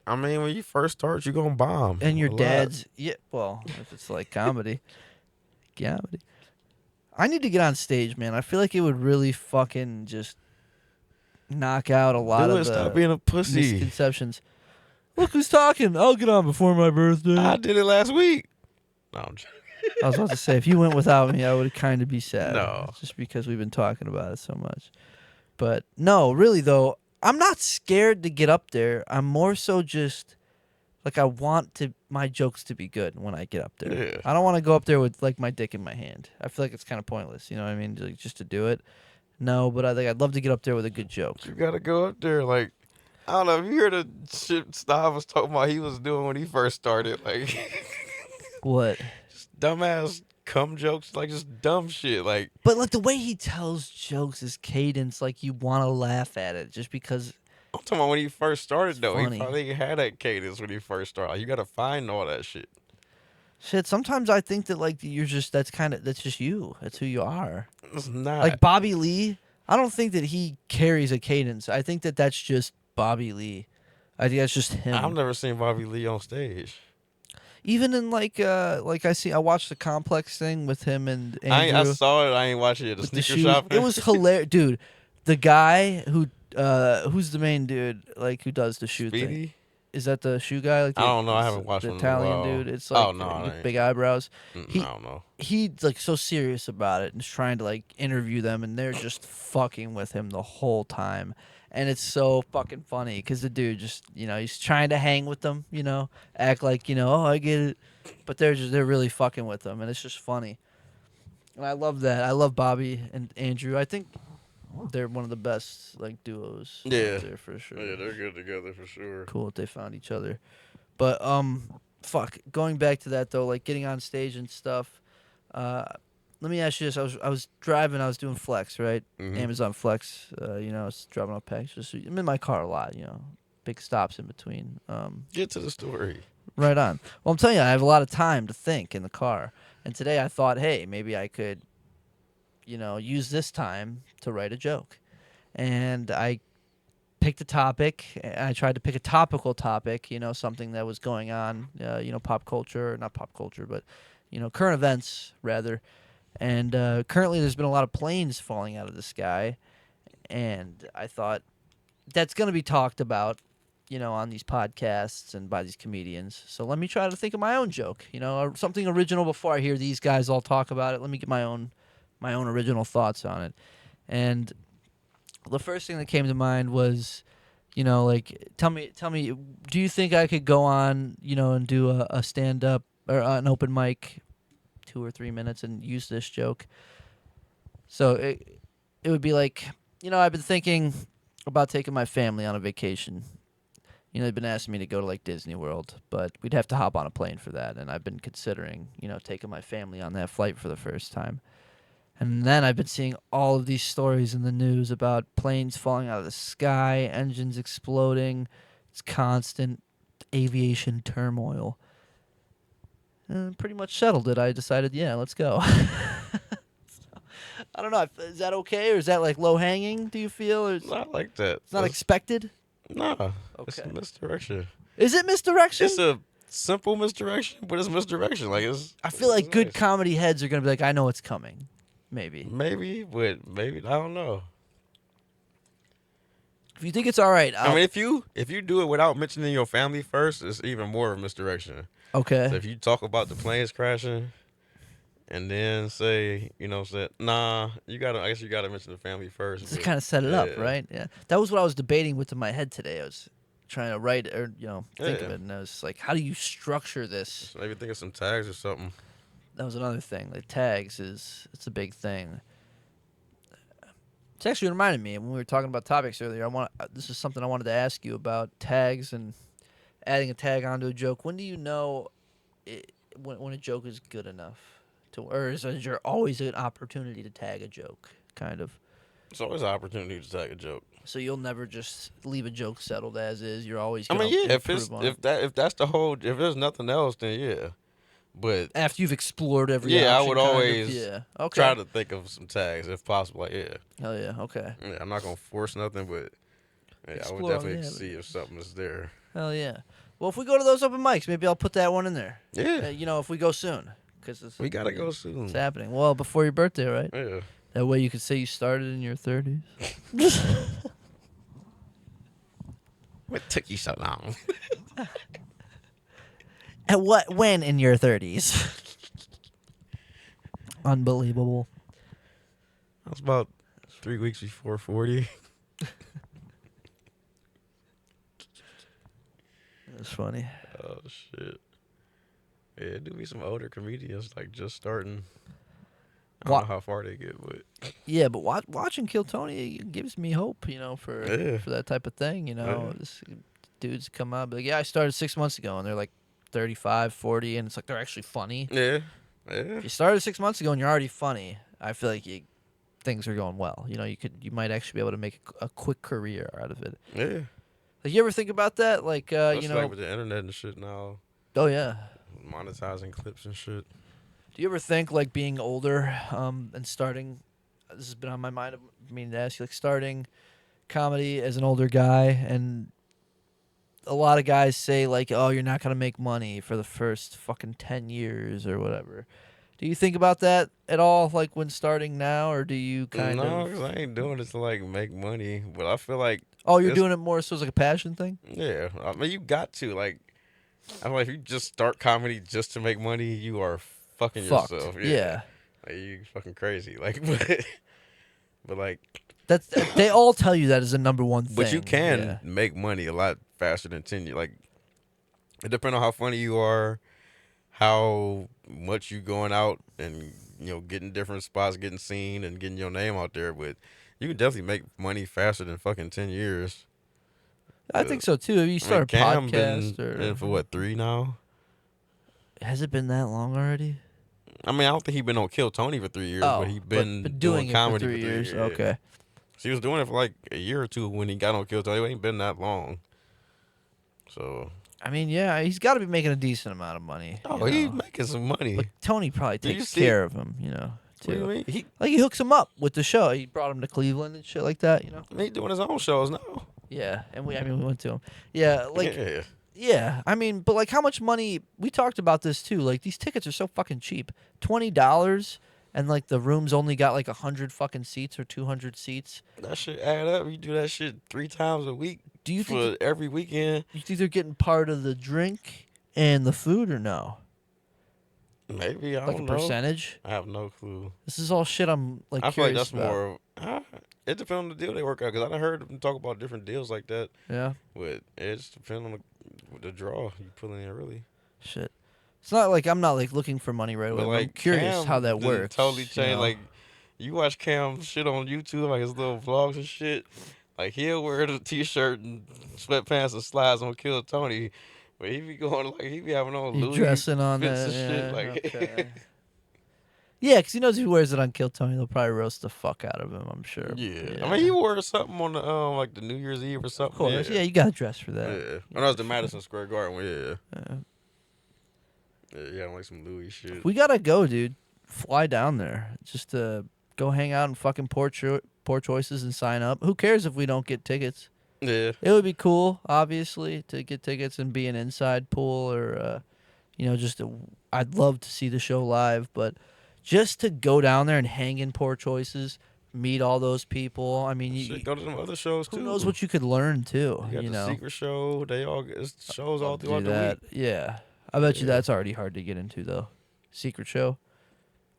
I mean, when you first start, you're gonna bomb. And your dad's well, if it's like comedy. I need to get on stage, man. I feel like it would really fucking just knock out a lot of the stop being a pussy. misconceptions. Look who's talking. I'll get on before my birthday. I did it last week. No, I'm joking. I was about to say, if you went without me, I would kind of be sad. No. Just because we've been talking about it so much. But no, really, though, I'm not scared to get up there. I'm more so just, like, I want my jokes to be good when I get up there. Yeah. I don't want to go up there with, like, my dick in my hand. I feel like it's kind of pointless, you know what I mean? Like, just to do it. No, but I think I'd love to get up there with a good joke. You gotta go up there, like, I don't know, if you hear the shit Stav was talking about he was doing when he first started, like... What? Dumbass cum jokes, like just dumb shit, like. But like the way he tells jokes is cadence, like you want to laugh at it just because. I'm talking about when he first started though. Funny. He probably had that cadence when he first started. Like, you gotta find all that shit. Shit, sometimes I think that like you're just that's just you. That's who you are. It's not. Like Bobby Lee, I don't think that he carries a cadence. I think that that's just Bobby Lee. I think that's just him. I've never seen Bobby Lee on stage. Even in like I watched the Complex thing with him and Andrew. I saw it. I ain't watching it. The sneaker shop. It was hilarious, dude. The guy who's the main dude like who does the shoe Speedy? thing? Is that the shoe guy? Like I don't know. I haven't watched the him in a Italian while. dude. It's like with big eyebrows. I don't know. He's like so serious about it and is trying to like interview them, and they're just fucking with him the whole time. And it's so fucking funny because the dude just, he's trying to hang with them, act like, oh, I get it. But they're really fucking with them. And it's just funny. And I love that. I love Bobby and Andrew. I think they're one of the best, like, duos. Yeah. Out there for sure. Yeah, they're good together for sure. Cool that they found each other. But, going back to that, though, like, getting on stage and stuff, let me ask you this. I was driving. I was doing Flex, right? Mm-hmm. Amazon Flex. I was dropping off packages. I'm in my car a lot, big stops in between. Get to the story. Right on. Well, I'm telling you, I have a lot of time to think in the car. And today I thought, hey, maybe I could, use this time to write a joke. And I picked a topic. And I tried to pick a topical topic, something that was going on, pop culture, not pop culture, but current events rather. And currently, there's been a lot of planes falling out of the sky, and I thought that's going to be talked about, on these podcasts and by these comedians. So let me try to think of my own joke, or something original before I hear these guys all talk about it. Let me get my own original thoughts on it. And the first thing that came to mind was, tell me, do you think I could go on, and do a stand up or an open mic 2 or 3 minutes and use this joke? So it would be like, I've been thinking about taking my family on a vacation. They've been asking me to go to like Disney World, but we'd have to hop on a plane for that. And I've been considering, taking my family on that flight for the first time. And then I've been seeing all of these stories in the news about planes falling out of the sky, engines exploding. It's constant aviation turmoil. And pretty much settled it. I decided, yeah, let's go. I don't know. Is that okay, or is that like low hanging? Do you feel? Or Not like that. it's not expected. Nah. It's Okay. a misdirection. Is it misdirection? It's a simple misdirection, but it's misdirection. Like I feel like good nice. comedy heads are gonna be like, I know it's coming. Maybe. Maybe, but maybe I don't know. If you think it's all right, I mean, if you do it without mentioning your family first, it's even more of a misdirection. okay. So if you talk about the planes crashing, and then say, nah, I guess you gotta mention the family first. Just but- kind of set it up, yeah. right? Yeah. That was what I was debating with in my head today. I was trying to write or think of Yeah. it, and I was like, how do you structure this? So maybe think of some tags or something. That was another thing. Like tags it's a big thing. It's actually reminded me when we were talking about topics earlier. This is something I wanted to ask you about tags and adding a tag onto a joke. When do you know when a joke is good enough or is there always an opportunity to tag a joke? Kind of. It's always an opportunity to tag a joke. So you'll never just leave a joke settled as is. You're always. I Gonna mean, yeah, improve if that's the whole, if there's nothing else, then yeah. But after you've explored every yeah, I option, would kind of, always yeah. Okay. try to think of some tags if possible. Like, yeah, Hell yeah. Okay. yeah, I'm not gonna force nothing, but yeah, I Explore, would definitely yeah, see if something is there. Hell yeah. Well, if we go to those open mics, maybe I'll put that one in there. Yeah, If we go soon, because we gotta go soon. It's happening. Well, before your birthday, right? Yeah, That way you could say you started in your 30s. what took you so long? When in your 30s? Unbelievable. I was about 3 weeks before 40. That's funny. Oh shit. Yeah, it do be some older comedians like just starting. I don't know how far they get, but Yeah, but watching Kill Tony gives me hope, for Yeah. that type of thing, Yeah. This dudes come out, but like, yeah, I started 6 months ago, and they're like 35, 40, and it's like they're actually funny. yeah. If you started 6 months ago and you're already funny, I feel like things are going well. You might actually be able to make a quick career out of it. Yeah. Like, you ever think about that? Like, Especially like with the internet and shit now, oh yeah. monetizing clips and shit. Do you ever think like being older, and starting? This has been on my mind. I mean, to ask you, like starting comedy as an older guy, and a lot of guys say like, "Oh, you're not gonna make money for the first fucking 10 years or whatever." Do you think about that at all, like when starting now, or do you kind No, of? because I ain't doing it to like make money, but I feel like Oh, you're it's- doing it more so as like a passion thing. yeah. I mean, you got to like. I mean, if you just start comedy just to make money, you are fucking Fucked. yourself. Yeah. Like you fucking crazy. Like, but like, That's they all tell you that is the number one thing. but you can Yeah. make money a lot faster than 10 years. Like, it depends on how funny you are, how much you going out and getting different spots, getting seen, and getting your name out there. But you can definitely make money faster than fucking 10 years. I think so too. If you start a Cam podcast been or in for what 3 now? has it been that long already? I mean, I don't think he been on Kill Tony for 3 years, but he been doing it comedy for 3 years. Yeah. Okay. So he was doing it for like a year or two when he got on Kill Tony. It ain't been that long. So. I mean, yeah, he's got to be making a decent amount of money. Oh, you he's know. making some money. But Tony probably Did you takes see- care of him, What do you too. mean? He Like he hooks him up with the show. He brought him to Cleveland and shit like that. doing his own shows now. Yeah, and we went to him. Yeah, like Yeah. Yeah, I mean, but like, how much money? We talked about this too. Like, these tickets are so fucking cheap. $20, and like the room's only got like 100 fucking seats or 200 seats. That shit add up. You do that shit 3 times a week. Do you for every weekend? You think they're getting part of the drink and the food or no? Maybe I Like don't a know. percentage? I have no clue. This is all shit I'm like I feel like curious that's more. It depends on the deal they work out. Because I done heard them talk about different deals like that. Yeah. But it just depends on the draw you pull in. Really. Shit. It's not like I'm not like looking for money right away. But I'm like curious Cam how that done works. Totally changed. You know? Like you watch Cam shit on YouTube, like his little vlogs and shit. Like he'll wear the t-shirt and sweatpants and slides on Kill Tony, but he be going like he be having on You Louis dressing on fits that, and shit. yeah, Like okay. Yeah, because he knows if he wears it on Kill Tony, they'll probably roast the fuck out of him, I'm sure. yeah. I mean he wore something on the like the New Year's Eve or something. Of course, yeah, you gotta dress for that. Yeah. When I was at Madison Square Garden, Yeah. Yeah, like some Louis shit. We gotta go, dude. Fly down there just to go hang out in fucking Poor Choices and sign up. Who cares if we don't get tickets? Yeah. It would be cool, obviously, to get tickets and be an inside pool or, I'd love to see the show live, but just to go down there and hang in Poor Choices, meet all those people. I mean, you go to some other shows too. Who knows what you could learn too? You got the secret show. They all it's shows all do throughout the that. week. Yeah, I bet you that's already hard to get into though. Secret show,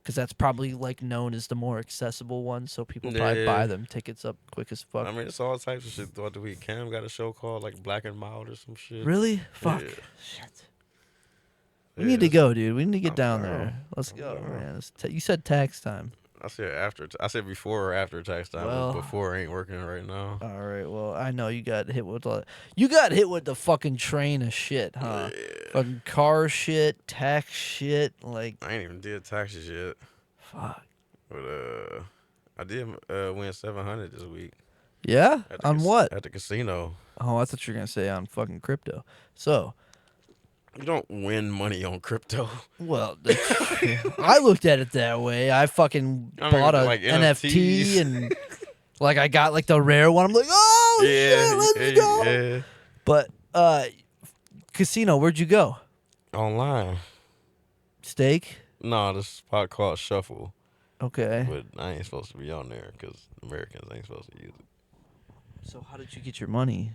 because that's probably like known as the more accessible one, so people probably buy them tickets up quick as fuck. I mean, it's all types of shit throughout the week. Cam got a show called like Black and Mild or some shit. Really? Fuck. Yeah. Shit. We need to go, dude. We need to get down there. Let's go, man. You said tax time. I said before or after tax time. Well, but before ain't working right now. All right. Well, I know you got hit with the fucking train of shit, huh? Yeah. Fucking car shit, tax shit, like. I ain't even did taxes yet. Fuck. But I did win $700 this week. Yeah? On what? At the casino. Oh, I thought you were gonna say on fucking crypto. So. You don't win money on crypto. Well, I looked at it that way. I fucking bought a like NFT and like I got like the rare one. I'm like, oh shit, let's go. Yeah. But casino, where'd you go? Online. Steak? No, this spot called Shuffle. Okay. But I ain't supposed to be on there because Americans ain't supposed to use it. So how did you get your money?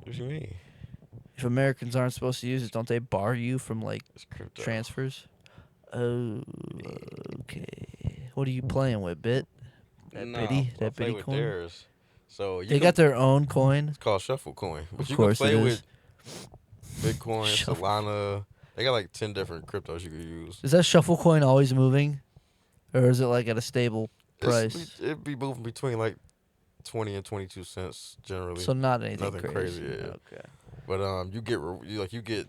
What you mean? If Americans aren't supposed to use it, don't they bar you from like transfers? Oh, okay. What are you playing with, Bit? That bitty with coin. Theirs. So they got their own coin. It's called Shuffle Coin. But of you course can play it with is. Bitcoin, Solana. They got like 10 different cryptos you can use. Is that Shuffle Coin always moving, or is it like at a stable price? It'd be moving between like 20 and 22 cents generally. So not anything Nothing crazy. Yeah. Okay. But you get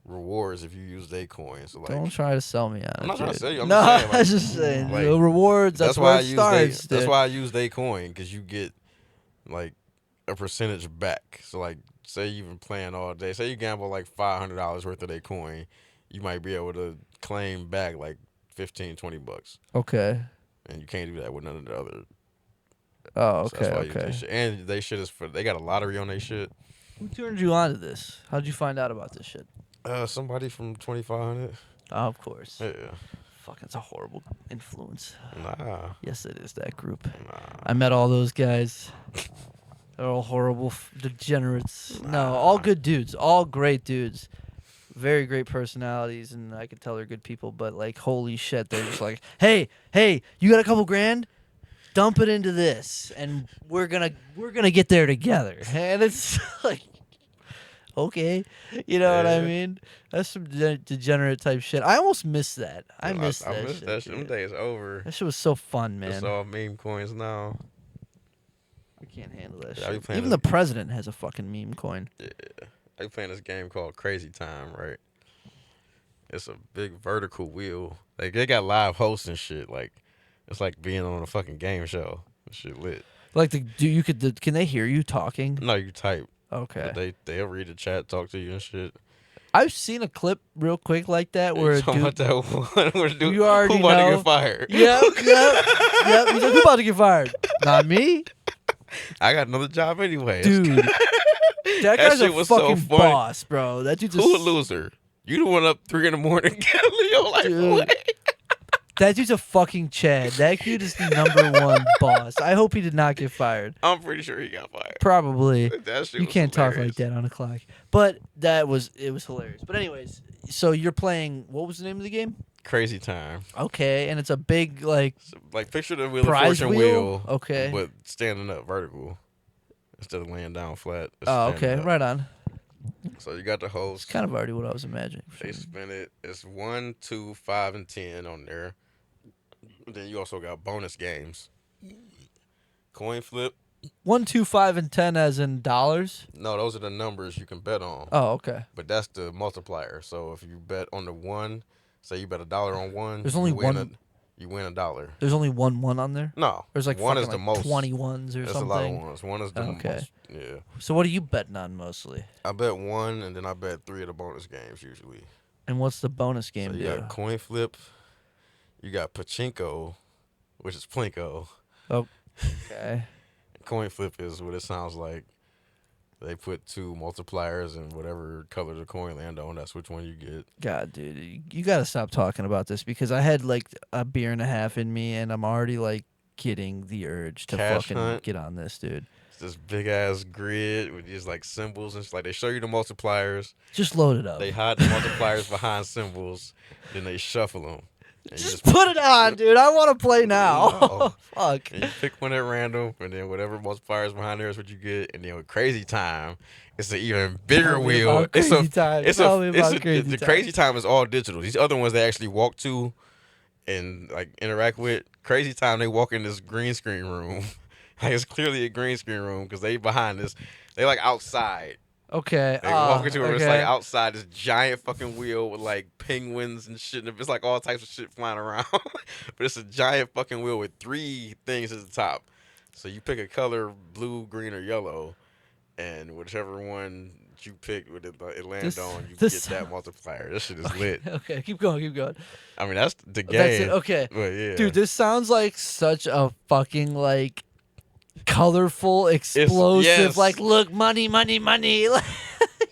rewards if you use their coins. So like, don't try to sell me on it. I'm not trying to sell you. I'm no, just saying, like, I was just saying like, the rewards. That's where it starts. That's why I use their coin because you get like a percentage back. So like, say you've been playing all day. Say you gamble like $500 worth of their coin, you might be able to claim back like $15-$20. Okay. And you can't do that with none of the other. Oh, okay. So that's why I use okay. their shit. And they shit is they got a lottery on their shit. Who turned you on to this? How'd you find out about this shit? Somebody from 2500. Oh, of course. Yeah. Fuck, it's a horrible influence. Nah. Yes, it is that group. Nah. I met all those guys. They're all horrible degenerates. Nah. No, all good dudes. All great dudes. Very great personalities, and I could tell they're good people, but like, holy shit, they're just like, hey, you got a couple grand? Dump it into this, and we're gonna get there together. And it's like, okay, you know what I mean? That's some degenerate type shit. I almost missed that. I missed that shit. That shit. Them days over. That shit was so fun, man. It's all meme coins now. I can't handle that Yeah, shit. Even the president has a fucking meme coin. Yeah, I be playing this game called Crazy Time, right? It's a big vertical wheel. Like they got live hosts and shit. Like it's like being on a fucking game show. That shit lit. Like can they hear you talking? No, you type. Okay. But they'll read the chat, talk to you and shit. I've seen a clip real quick like that where a dude, about that one where the dude you already who about know. to get fired. Yep. He's like, who about to get fired? Not me, I got another job anyway. dude. That guy's shit a was so fucking funny. boss, bro. That dude's Who a loser? You the one up 3 a.m. Leo, like, Dude. what? That dude's a fucking Chad. That dude is the #1 boss. I hope he did not get fired. I'm pretty sure he got fired. Probably. That shit You was can't talk hilarious. like that on a clock. But it was hilarious. But anyways, so you're playing. What was the name of the game? Crazy time. Okay, and it's a big like So, like picture the Wheel of prize Fortune wheel. wheel, Okay. but standing up vertical instead of laying down flat. It's Oh, standing okay, up. right on. So you got the It's host. kind of already what I was imagining. for They sure. spin it. It's 1, 2, 5, and 10 on there. Then you also got bonus games. Coin flip. 1, 2, 5, and 10 as in dollars. No, those are the numbers you can bet on. Oh, okay. But that's the multiplier. So if you bet on the 1, say you bet $1 on 1, There's only you win one- you win $1. There's only one on there. No, There's like 1 fucking is the like most. 20 ones or There's something. a lot of ones. 1 is the Okay. most. Yeah. So what are you betting on mostly? I bet 1, and then I bet 3 of the bonus games usually. And what's the bonus game So you do? got coin flip. You got pachinko, which is plinko. Okay. Coin flip is what it sounds like. They put 2 multipliers and whatever color the coin land on, that's which one you get. God, dude, you gotta stop talking about this because I had like a beer and a half in me, and I'm already like getting the urge to Cash fucking hunt. get on this, dude. It's this big ass grid with just like symbols and it's like they show you the multipliers. Just load it up. They hide the multipliers behind symbols, then they shuffle them. And you Just put it on, dude. I want to play now. No. Fuck. And you pick one at random, and then whatever multiplier is behind there is what you get. And then with Crazy Time, it's an even bigger Tell me wheel. about Crazy Time. Tell me about Crazy the Time. Crazy Time is all digital. These other ones they actually walk to and like interact with. Crazy Time, they walk in this green screen room. Like it's clearly a green screen room because they behind this. They like outside. Okay. They walk into it. It's okay. like outside this giant fucking wheel with like penguins and shit. It's like all types of shit flying around. But it's a giant fucking wheel with 3 things at the top. So you pick a color, blue, green, or yellow, and whichever one you pick, with it lands on, you this- get that multiplier. This shit is lit. Okay, keep going. I mean, that's the game. That's it. Okay. But yeah, Dude, this sounds like such a fucking like colorful, explosive, yes. like look, money. you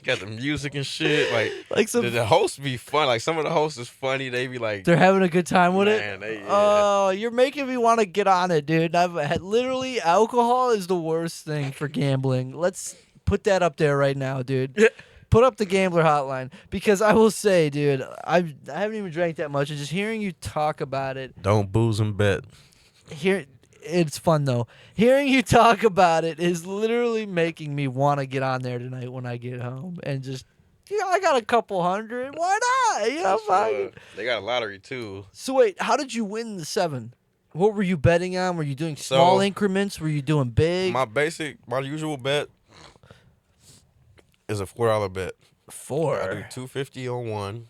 got the music and shit. Like Like some the hosts be fun. Like some of the hosts is funny. They be like, they're having a good time with Man, it. they- yeah. Oh, you're making me want to get on it, dude. I've had literally alcohol is the worst thing for gambling. Let's put that up there right now, dude. Put up the gambler hotline because I will say, dude, I haven't even drank that much, and just hearing you talk about it, don't booze and bet. it's fun though. Hearing you talk about it is literally making me want to get on there tonight when I get home and just. I got a couple hundred. Why not? You know, fine. They got a lottery too. So wait, how did you win the 7? What were you betting on? Were you doing small So, increments? Were you doing big? My usual bet is a $4 bet. I do 4. $2.50 on 1,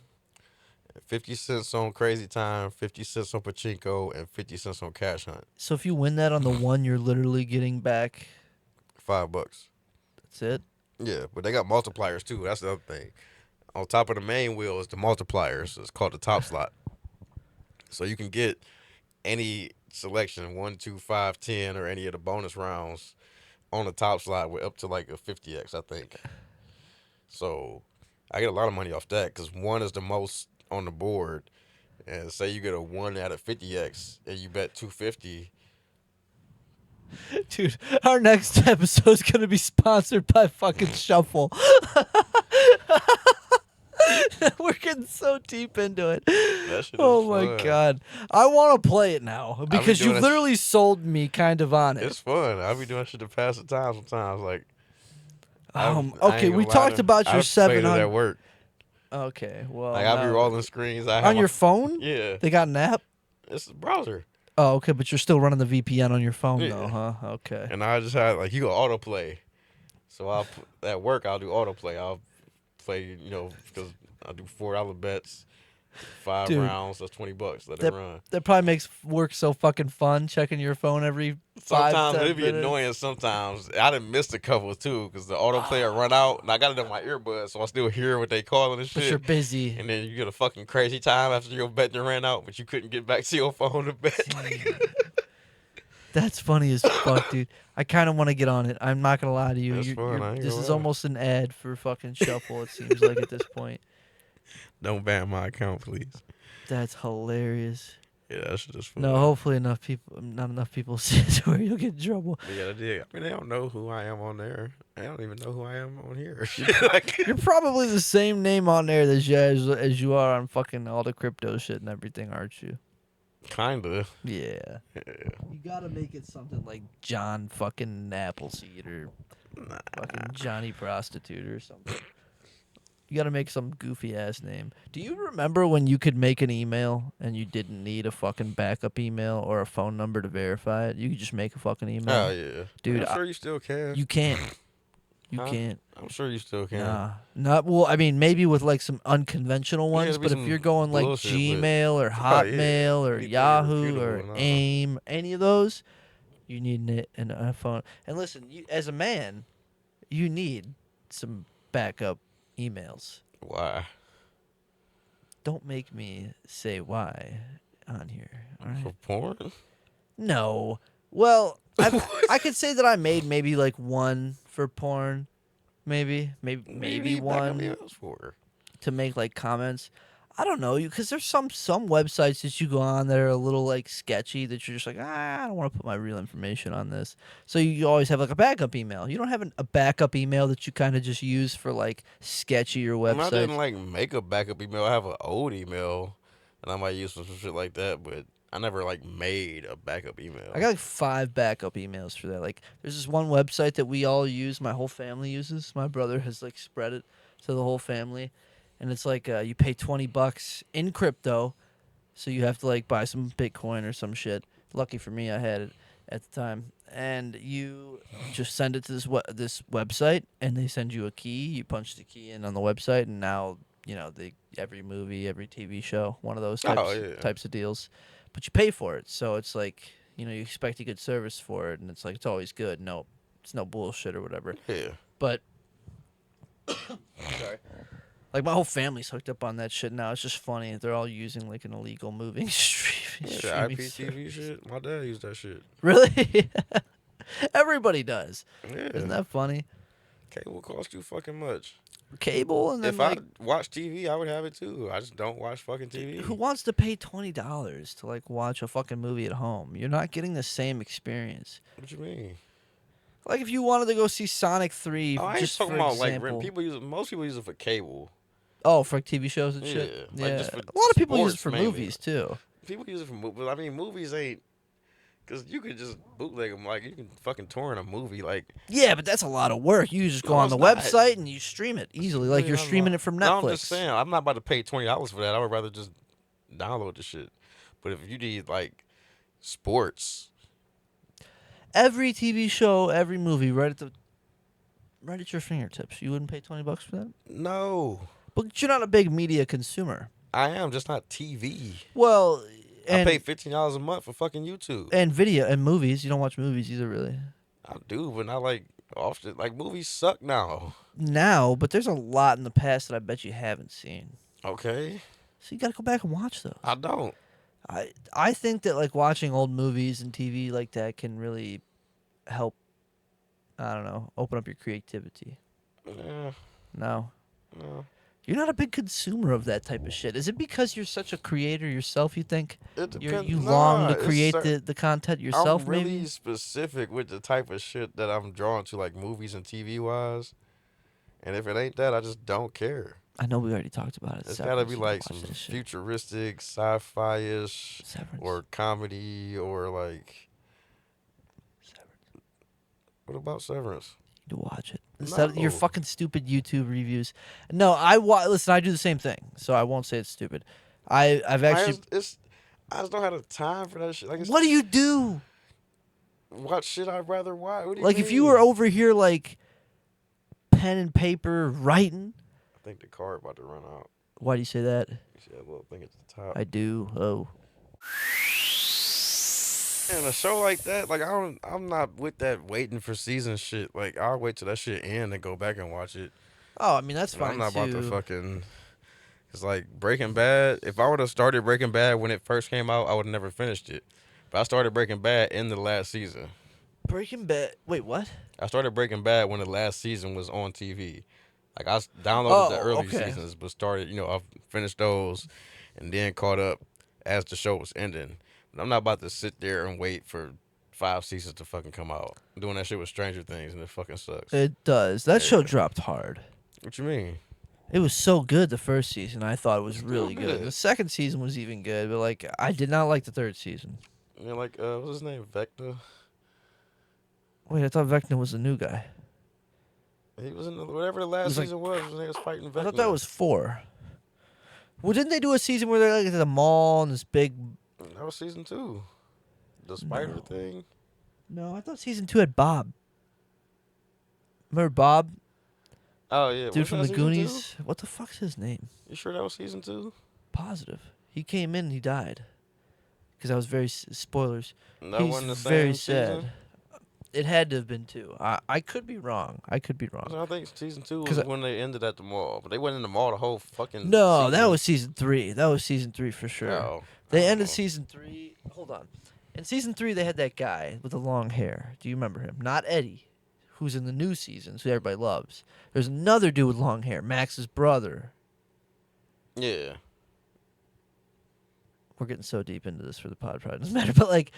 50 cents on Crazy Time, 50 cents on Pachinko, and 50 cents on Cash Hunt. So if you win that on the 1, you're literally getting back. $5. That's it. Yeah, but they got multipliers too. That's the other thing. On top of the main wheel is the multipliers. It's called the top slot. So you can get any selection 1, 2, 5, 10, or any of the bonus rounds on the top slot with up to like a 50x, I think. So I get a lot of money off that because 1 is the most on the board. And say you get a 1 out of 50x and you bet 250. Dude, our next episode is going to be sponsored by fucking Shuffle. We're getting so deep into it. That shit is Oh my fun. god. I want to play it now because doing you that literally sold me kind of on it. It's fun. I be doing shit to pass the time sometimes. Like, I Okay, ain't we gonna lie talked to- about your I've played it 700. at work. Okay, well. Like I be now- rolling screens. I have on my- your phone? Yeah, They got an app? it's a browser, Oh, okay, but you're still running the VPN on your phone, Yeah. though, huh? Okay. and I just had like you go autoplay. So at work I'll do autoplay. I'll play because I do $4 bets, 5 Dude. rounds. That's $20. Let it run. That probably makes work so fucking fun, checking your phone every 5 Sometimes 10 it'd be minutes. annoying. Sometimes I done missed a couple too because the autoplay will run out, and I got it on my earbuds, so I still hear what they calling and But shit. you're busy. And then you get a fucking crazy time after your bet done ran out, but you couldn't get back to your phone to bet. That's funny as fuck, dude. I kind of want to get on it. I'm not gonna lie to you. That's fun. I ain't This gonna is lie. almost an ad for fucking Shuffle. It seems like at this point. Don't ban my account, please. That's hilarious. Yeah, that's just fun. No, hopefully not enough people see it to where you'll get in trouble. But yeah, I mean, they don't know who I am on there. They don't even know who I am on here. You're probably the same name on there as you are on fucking all the crypto shit and everything, aren't you? Kinda. Yeah. You gotta make it something like John fucking Appleseed or fucking Johnny Prostitute or something. You gotta make some goofy ass name. Do you remember when you could make an email and you didn't need a fucking backup email or a phone number to verify it? You could just make a fucking email. Oh yeah, Dude, I'm sure you still can. You can't. You Huh? can't. I'm sure you still can. Nah. Not well. I mean, maybe with like some unconventional ones, there'll be but if some you're going like bullshit, but- Gmail or Oh, yeah. Hotmail or Anything Yahoo or reputable, nah. AIM, any of those, you need a phone. And listen, as a man, you need some backup emails. Why? Don't make me say why on here. All right? For porn? No. Well, I could say that I made maybe like one for porn, maybe one For? to make like comments. I don't know, because there's some websites that you go on that are a little like sketchy that you're just like, I don't want to put my real information on this. So you always have like a backup email. You don't have a backup email that you kind of just use for like sketchier websites. I didn't like make a backup email. I have an old email, and I might use some shit like that, but I never like made a backup email. I got like 5 backup emails for that. Like, there's this one website that we all use. My whole family uses. My brother has like spread it to the whole family, and it's like you pay $20 in crypto, so you have to like buy some Bitcoin or some shit. Lucky for me, I had it at the time, and you just send it to this website, and they send you a key. You punch the key in on the website, and now every movie, every TV show, one of those types of deals. But you pay for it, so it's like, you expect a good service for it, and it's like, it's always good. No, it's no bullshit or whatever. Yeah. But, sorry. Like, my whole family's hooked up on that shit now. It's just funny. They're all using, like, an illegal movie streaming IPTV shit? My dad used that shit. Really? Everybody does. Yeah. Isn't that funny? Cable costs too fucking much. Cable, and then, If like, I watch TV, I would have it too. I just don't watch fucking TV. who wants to pay $20 to, like, watch a fucking movie at home? You're not getting the same experience. What you mean? Like, if you wanted to go see Sonic 3, I ain't just talking for about example. like most people use it for cable. Oh, for TV shows and shit? Yeah, like, just for a lot of people use it sports for mainly. movies, too. People use it for movies. I mean, movies ain't. Because you could just bootleg them. Like, you can fucking torrent a movie. Like, Yeah, but that's a lot of work. You just go No, on the it's not. website and you stream it easily. Like, you're streaming it from Netflix. No, I'm just saying. I'm not about to pay $20 for that. I would rather just download the shit. But if you need, like, sports. Every TV show, every movie, right at your fingertips. You wouldn't pay $20 for that? No. But you're not a big media consumer. I am, just not TV. Well, I pay $15 a month for fucking YouTube. And video and movies. You don't watch movies either, really. I do, but not like often. Like, movies suck now. Now, but there's a lot in the past that I bet you haven't seen. Okay. So you got to go back and watch those. I don't. I think that, like, watching old movies and TV like that can really help, I don't know, open up your creativity. Yeah. No. No. You're not a big consumer of that type of shit. Is it because you're such a creator yourself, you think? It You depends. long to Nah, create it's the content yourself, I'm really maybe? specific with the type of shit that I'm drawn to, like movies and TV wise. And if it ain't that, I just don't care. I know we already talked about it. It's gotta be Severance, like watch some this shit. futuristic, sci-fi-ish, Severance. or comedy, or like. Severance. What about Severance? You need to watch it. Instead of your No. fucking stupid YouTube reviews. No, listen, I do the same thing, so I won't say it's stupid. I've actually. I just don't have the time for that shit. Like, What do you do? What shit I'd rather watch? What do you Like, mean? if you were over here, like, pen and paper writing. I think the card about to run out. Why do you say that? You see that little thing at the top. I do. Oh. And a show like that, like I'm not with that waiting for season shit. Like, I'll wait till that shit end and go back and watch it. Oh, I mean, that's And fine, I'm not too. about to fucking. It's like Breaking Bad. If I would have started Breaking Bad when it first came out, I would have never finished it. But I started Breaking Bad in the last season. Breaking Bad. Wait, what? I started Breaking Bad when the last season was on TV. Like downloaded the Oh, early okay. seasons, but started, I finished those, and then caught up as the show was ending. But I'm not about to sit there and wait for 5 seasons to fucking come out. I'm doing that shit with Stranger Things, and it fucking sucks. It does. That show Yeah. dropped hard. What you mean? It was so good the first season. I thought it was Still really good. good. The second season was even good, but like I did not like the third season. Like what's his name? Vector. Wait, I thought Vecna was the new guy. He was in whatever the last was like- season was. When they was fighting Vector. I thought that was 4. Well, didn't they do a season where they're like at the mall and this big? That was season 2. The spider thing. No, I thought season 2 had Bob. Remember Bob, Oh yeah, dude was from that the season Goonies? What the fuck's his name? 2? You sure that was season 2? Positive. He came in and he died. Because I was very spoilers. That He's wasn't the same very season? sad. It had to have been 2. I could be wrong. I could be wrong. I think season 2 'Cause was when they ended at the mall, but they went in the mall the whole fucking. No, season. that was season 3. That was season 3 for sure. Oh, They I ended don't know. season 3. Hold on. In season 3, they had that guy with the long hair. Do you remember him? Not Eddie, who's in the new season, who everybody loves. There's another dude with long hair, Max's brother. Yeah. We're getting so deep into this for the pod, probably doesn't matter. But like,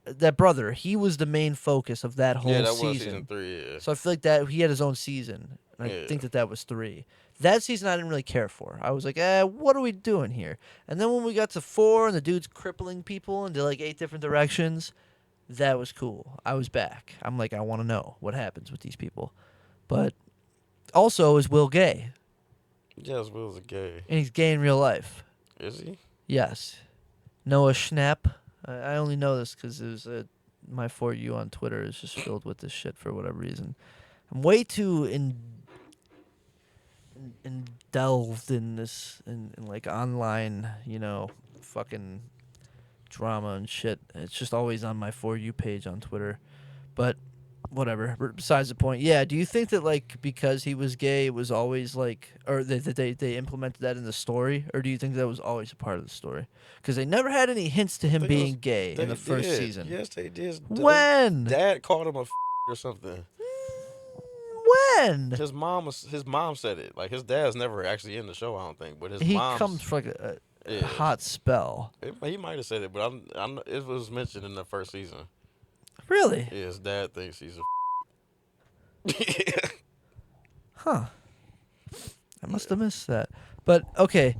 that brother, he was the main focus of that whole Yeah, that season. was season 3. Yeah. So I feel like that he had his own season, and I Yeah. think that was 3. That season I didn't really care for. I was like, what are we doing here? And then when we got to 4 and the dude's crippling people into like 8 different directions, that was cool. I was back. I'm like, I want to know what happens with these people. But also, is Will gay? Yes, Will's a gay. And he's gay in real life. Is he? Yes. Noah Schnapp. I only know this because it was my For You on Twitter is just filled with this shit for whatever reason. I'm way too delved in this in like online, fucking drama and shit. It's just always on my For You page on Twitter. But whatever. Besides the point. Yeah, do you think that like because he was gay it was always like or that they implemented that in the story, or do you think that was always a part of the story? Because they never had any hints to him Think it being was- gay in They the first did. season. Yes, they did. When? Dad called him a or something. When? His mom said it. Like his dad's never actually in the show, I don't think. But his He mom's, comes for like a Yeah. hot spell. He might have said it, but it was mentioned in the first season. Really? Yeah, his dad thinks he's a. Huh. I must have missed that. But okay.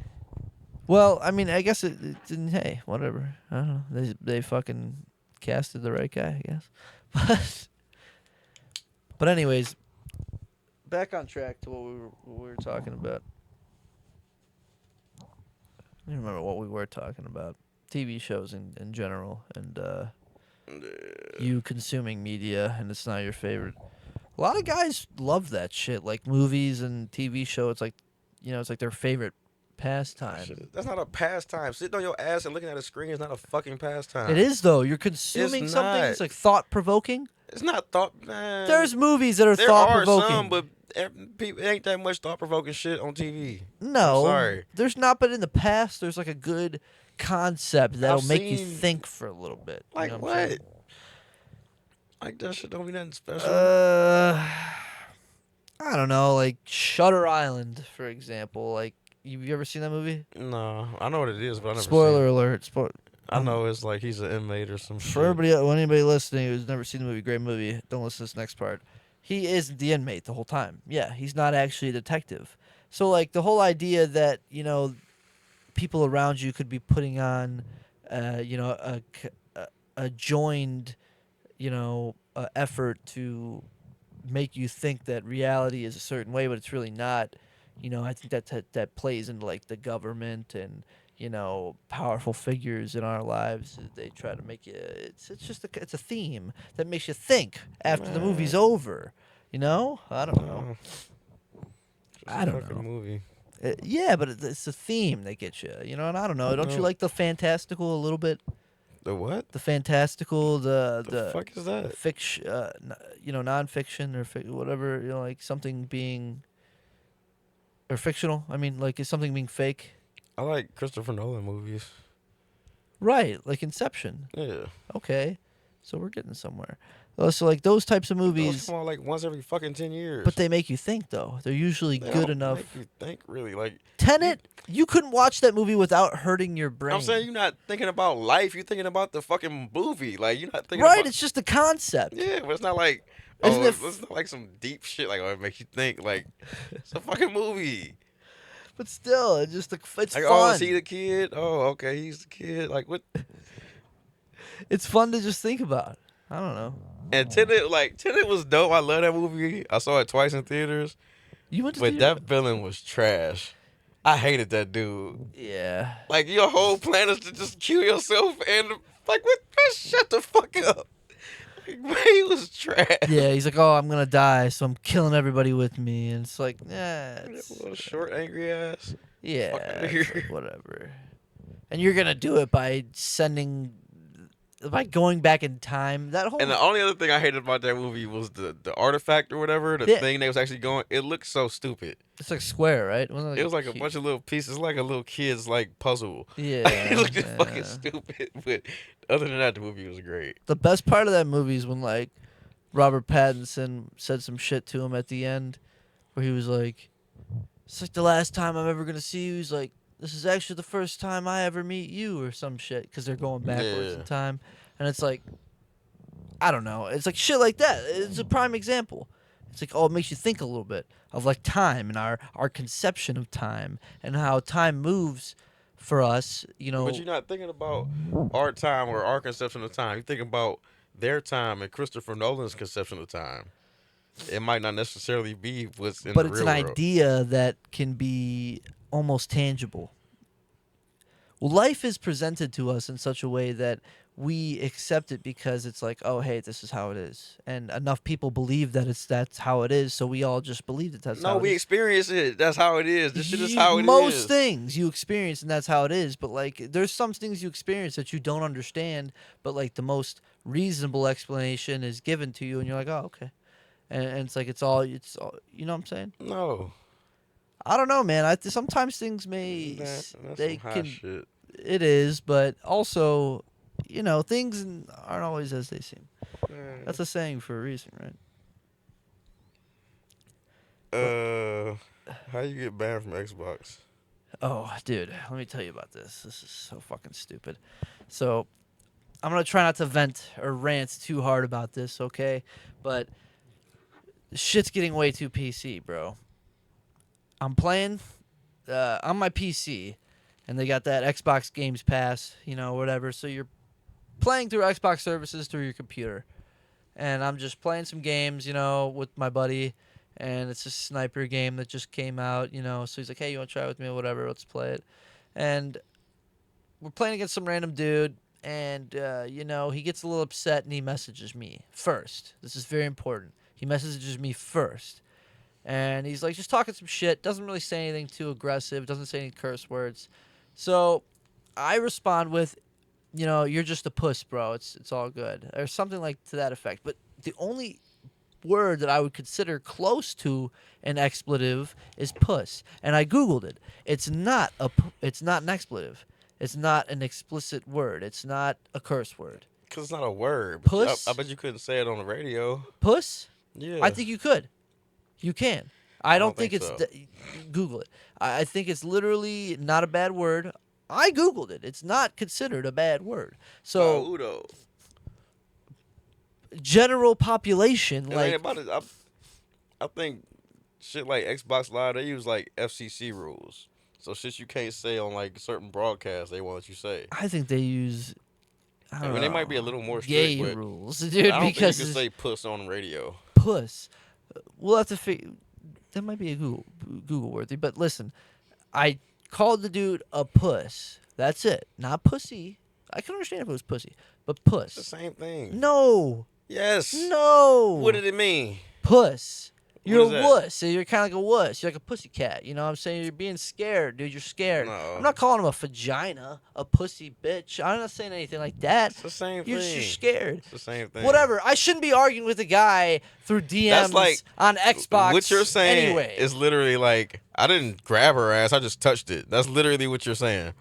Well, I mean, I guess it didn't. Hey, whatever. I don't know. They fucking casted the right guy, I guess. But anyways, back on track to what we were talking about. I don't remember what we were talking about. TV shows in general, and you consuming media, and it's not your favorite. A lot of guys love that shit, like movies and TV show. It's like, it's like their favorite pastime. That's not a pastime. Sitting on your ass and looking at a screen is not a fucking pastime. It is though. You're consuming It's something not. that's like thought provoking. It's not thought. Man, There's movies that are there thought are provoking. some, but it ain't that much thought provoking shit on TV. No, I'm sorry. there's not. But in the past, there's like a good concept that'll I've make you seen- think for a little bit. You Like know I'm what? saying? Like that shit don't be nothing special. I don't know, like Shutter Island, for example. Like, you ever seen that movie? No, I know what it is, but I never. Spoiler Seen alert! it. I know it's like he's an inmate or some For shit. anybody listening who's never seen the movie, great movie. Don't listen to this next part. He is the inmate the whole time. Yeah, he's not actually a detective. So like the whole idea that people around you could be putting on, a joined, effort to make you think that reality is a certain way, but it's really not. I think that plays into like the government and powerful figures in our lives. They try to make you. It's just it's a theme that makes you think after the movie's over. I don't know. Just I a don't fucking know. Movie. Yeah, but it's a theme that gets you. And I don't know. Don't you No. like the fantastical a little bit? The what? The fantastical, The fuck is that? fiction, nonfiction or whatever. Like something being or fictional. I mean, like is something being fake? I like Christopher Nolan movies. Right, like Inception. Yeah. Okay, so we're getting somewhere. So like those types of Those movies, come on like once every fucking 10 years. but they make you think though. They're usually They good don't enough. make you think really. Like Tenet, you couldn't watch that movie without hurting your brain. I'm saying, you're not thinking about life. You're thinking about the fucking movie. Like you're not thinking right, about. it's just the concept. Yeah, but it's not like. Isn't Oh, it it's not like some deep shit. Like, oh, it makes you think. Like, it's a fucking movie. But still, it's just it's Like, fun. oh, is he the kid? Oh, okay, he's the kid. Like, what? It's fun to just think about. I don't know. And Tenet was dope. I love that movie. I saw it twice in theaters. You went to But theater? that villain was trash. I hated that dude. Yeah. Like, your whole plan is to just kill yourself and, like, what? Man, shut the fuck up. Like, man, he was trash. Yeah, he's like, oh, I'm gonna die, so I'm killing everybody with me, and it's like, yeah, That little short, angry ass. yeah, Fuck outta it's here. like, whatever. And you're gonna do it by going back in time. That whole And the only other thing I hated about that movie was the artifact or whatever, the Yeah. thing they was actually going. It looked so stupid. it's like square, right? Wasn't It was like a cute- bunch of little pieces, like a little kid's like puzzle. Yeah. It looked yeah. fucking stupid. But other than that, the movie was great. The best part of that movie is when like Robert Pattinson said some shit to him at the end, where he was like, "It's like the last time I'm ever gonna see you." He's like, "This is actually the first time I ever meet you," or some shit, because they're going backwards Yeah. in time, and it's like, I don't know, it's like shit like that. It's a prime example. It's like, oh, it makes you think a little bit of like time and our conception of time and how time moves for us. You know, But you're not thinking about our time or our conception of time. You're thinking about their time and Christopher Nolan's conception of time. It might not necessarily be what's in but the it's real an world. idea that can be almost tangible. Well, life is presented to us in such a way that we accept it because it's like, oh, hey, this is how it is, and enough people believe that that's how it is, so we all just believe that that's No, how we it is. experience it. That's how it is. This shit is how it is. Most things you experience, and that's how it is. But like, there's some things you experience that you don't understand, but like the most reasonable explanation is given to you, and you're like, oh, okay. And it's like it's all, you know what I'm saying? No. I don't know, man. Sometimes things may That's they some high can. shit. It is, but also, you know, things aren't always as they seem. That's a saying for a reason, right? How you get banned from Xbox? Oh, dude, let me tell you about this. This is so fucking stupid. So, I'm gonna try not to vent or rant too hard about this, okay? But shit's getting way too PC, bro. I'm playing on my PC, and they got that Xbox Games Pass, you know, whatever. So you're playing through Xbox services through your computer, and I'm just playing some games, you know, with my buddy, and it's a sniper game that just came out, you know. So he's like, "Hey, you want to try it with me? Whatever, let's play it." And we're playing against some random dude, and you know, he gets a little upset, and he messages me first. This is very important. He messages me first. And he's like just talking some shit, doesn't really say anything too aggressive, doesn't say any curse words. So I respond with, you know, you're just a puss, bro. It's all good. Or something like to that effect. But the only word that I would consider close to an expletive is puss. And I Googled it. It's not an expletive. It's not an explicit word. It's not a curse word. Because it's not a word. Puss? I bet you couldn't say it on the radio. Puss? Yeah. I think you could. You can. I don't think it's... so. Google it. I think it's literally not a bad word. I Googled it. It's not considered a bad word. So, Udo. general population, It like... ain't about it. I think shit like Xbox Live, they use like FCC rules. So shit you can't say on like certain broadcasts, they won't let you say. I think they use... I I don't mean, know. they might be a little more strict, gay but rules, I dude, don't because think you can say puss on the radio. puss. We'll have to figure... That might be a Google worthy, but listen, I called the dude a puss. That's it. Not pussy. I can understand if it was pussy, but It's the puss. same thing. No. Yes. No. What did it mean? Puss. You're is a that? wuss. So you're kind of like a wuss. You're like a pussy cat. You know what I'm saying? You're being scared, dude. You're scared. No. I'm not calling him a vagina, a pussy bitch. I'm not saying anything like that. It's the same You're thing. just scared. It's the same thing. Whatever. I shouldn't be arguing with a guy through DMs like- on Xbox. What you're saying anyway. is literally like, I didn't grab her ass, I just touched it. That's literally what you're saying.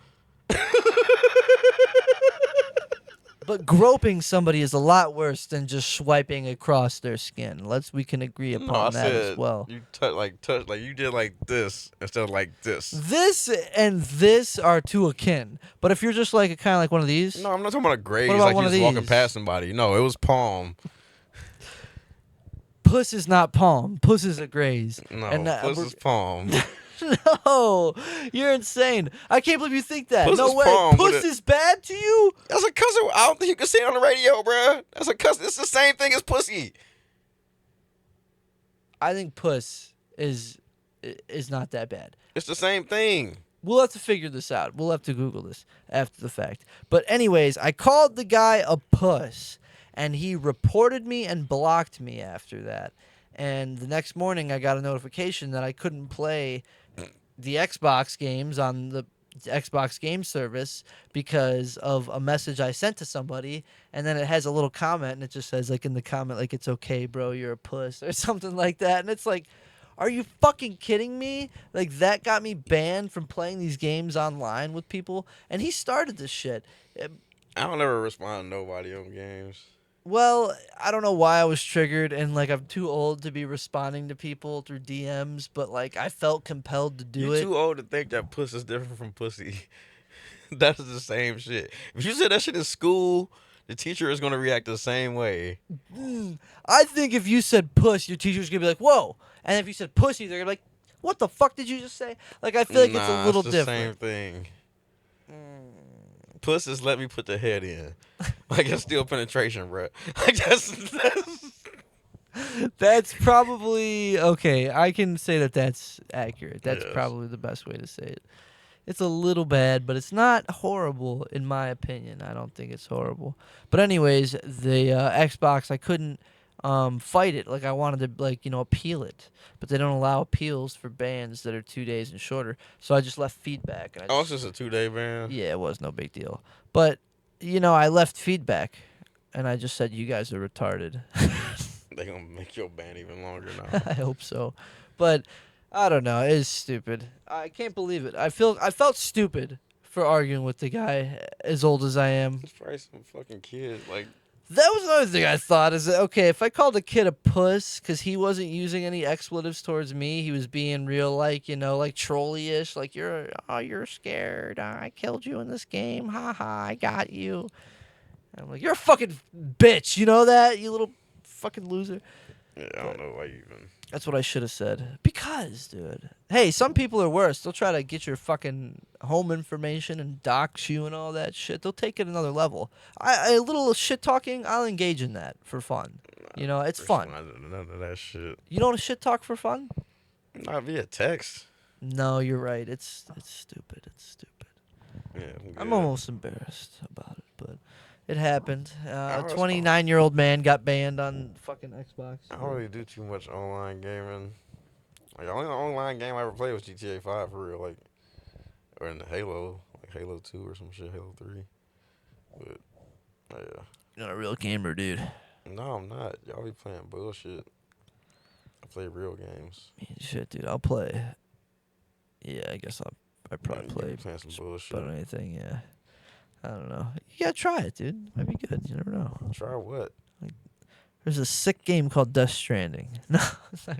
But groping somebody is a lot worse than just swiping across their skin. We can agree No, I upon that as said well. you touch like you did like this instead of like this. This and this are too akin. But if you're just like kind of like one of these, No, I'm not talking about a graze. What about Like one you of just walking these? past somebody. No, it was palm. puss is not palm. Puss is a graze. No, And puss is palm. no, you're insane. I can't believe you think that. Puss no is way. palm with Puss it. is bad to you? That's a cuss. I don't think you can say it on the radio, bruh. That's a cuss. It's the same thing as pussy. I think puss is not that bad. It's the same thing. We'll have to figure this out. We'll have to Google this after the fact. But anyways, I called the guy a puss, and he reported me and blocked me after that. And the next morning, I got a notification that I couldn't play the Xbox games on the Xbox game service because of a message I sent to somebody. And then it has a little comment, and it just says, like, in the comment, like, it's okay, bro, you're a puss, or something like that. And it's like, are you fucking kidding me? Like, that got me banned from playing these games online with people. And he started this shit. I don't ever respond to nobody on games. Well, I don't know why I was triggered, and, like, I'm too old to be responding to people through DMs, but, like, I felt compelled to do You're it. too old to think that puss is different from pussy. That's the same shit. If you said that shit in school, the teacher is going to react the same way. I think if you said puss, your teacher's going to be like, whoa. And if you said pussy, they're going to be like, what the fuck did you just say? Like, I feel like it's a little the different. Same thing. Puss is let me put the head in. Like, it's still penetration, bro. Like, That's probably okay. I can say that that's accurate. That's Yes. probably the best way to say it. It's a little bad, but it's not horrible in my opinion. I don't think it's horrible. But anyways, the Xbox, I couldn't fight it. Like I wanted to appeal it, but they don't allow appeals for bans that are 2 days and shorter. So I just left feedback. And it's just a 2-day ban. Yeah, it was no big deal. But I left feedback, and I just said you guys are retarded. They gonna make your ban even longer now. I hope so. But I don't know. It's stupid. I can't believe it. I felt stupid for arguing with the guy as old as I am. It's probably some fucking kid. Like, That was another thing I thought is that, okay, if I called a kid a puss because he wasn't using any expletives towards me, he was being real, like trolley-ish, like, you're scared. I killed you in this game. Ha ha, I got you. And I'm like, you're a fucking bitch. You know that, you little fucking loser? yeah, I don't know why you even. That's what I should have said. Because, dude. Hey, some people are worse. They'll try to get your fucking home information and dox you and all that shit. They'll take it another level. A little shit talking, I'll engage in that for fun. It's fun. None of that shit. You don't want to shit talk for fun? Not via text. No, you're right. It's stupid. It's stupid. Yeah, I'm almost embarrassed about it, but it happened. A was 29-year-old man got banned on fucking Xbox. I don't really do too much online gaming. Like, the only online game I ever played was GTA 5 for real, like, or in the Halo, like Halo 2 or some shit, Halo 3. But yeah, You're not a real gamer, dude. no, I'm not. Y'all be playing bullshit. I play real games. Shit, dude. I'll play. Yeah, I guess I probably You play be playing some bullshit. about anything. Yeah. I don't know. You gotta try it, dude. Might be good. You never know. Try what? There's a sick game called Death Stranding. No, it's not.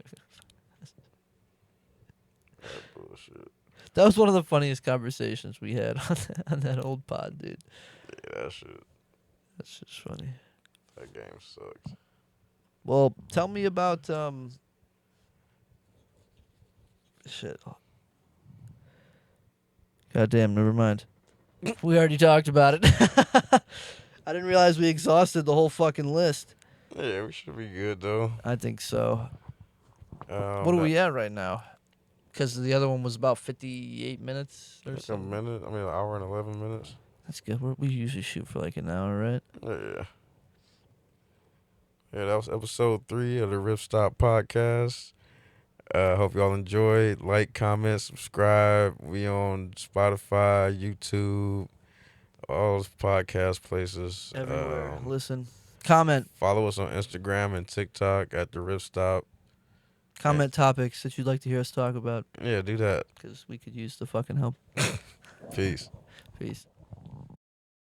That bullshit. That was one of the funniest conversations we had on that old pod, dude. Yeah, that shit. That's just funny. That game sucks. Well, tell me about shit. Goddamn, never mind. We already talked about it. I didn't realize we exhausted the whole fucking list. Yeah, we should be good though. I think so. What are we at right now? Because the other one was about 58 minutes or Like a something. minute. I mean, an hour and 11 minutes. That's good. We usually shoot for like an hour, right? Yeah. Yeah, that was episode 3 of the Riff Stop podcast. Hope y'all enjoyed. Like, comment, subscribe. We on Spotify, YouTube, all those podcast places. Everywhere. Listen. Comment. Follow us on Instagram and TikTok at the Riff Stop. Comment topics that you'd like to hear us talk about. Yeah, do that. Because we could use the fucking help. Peace. Peace.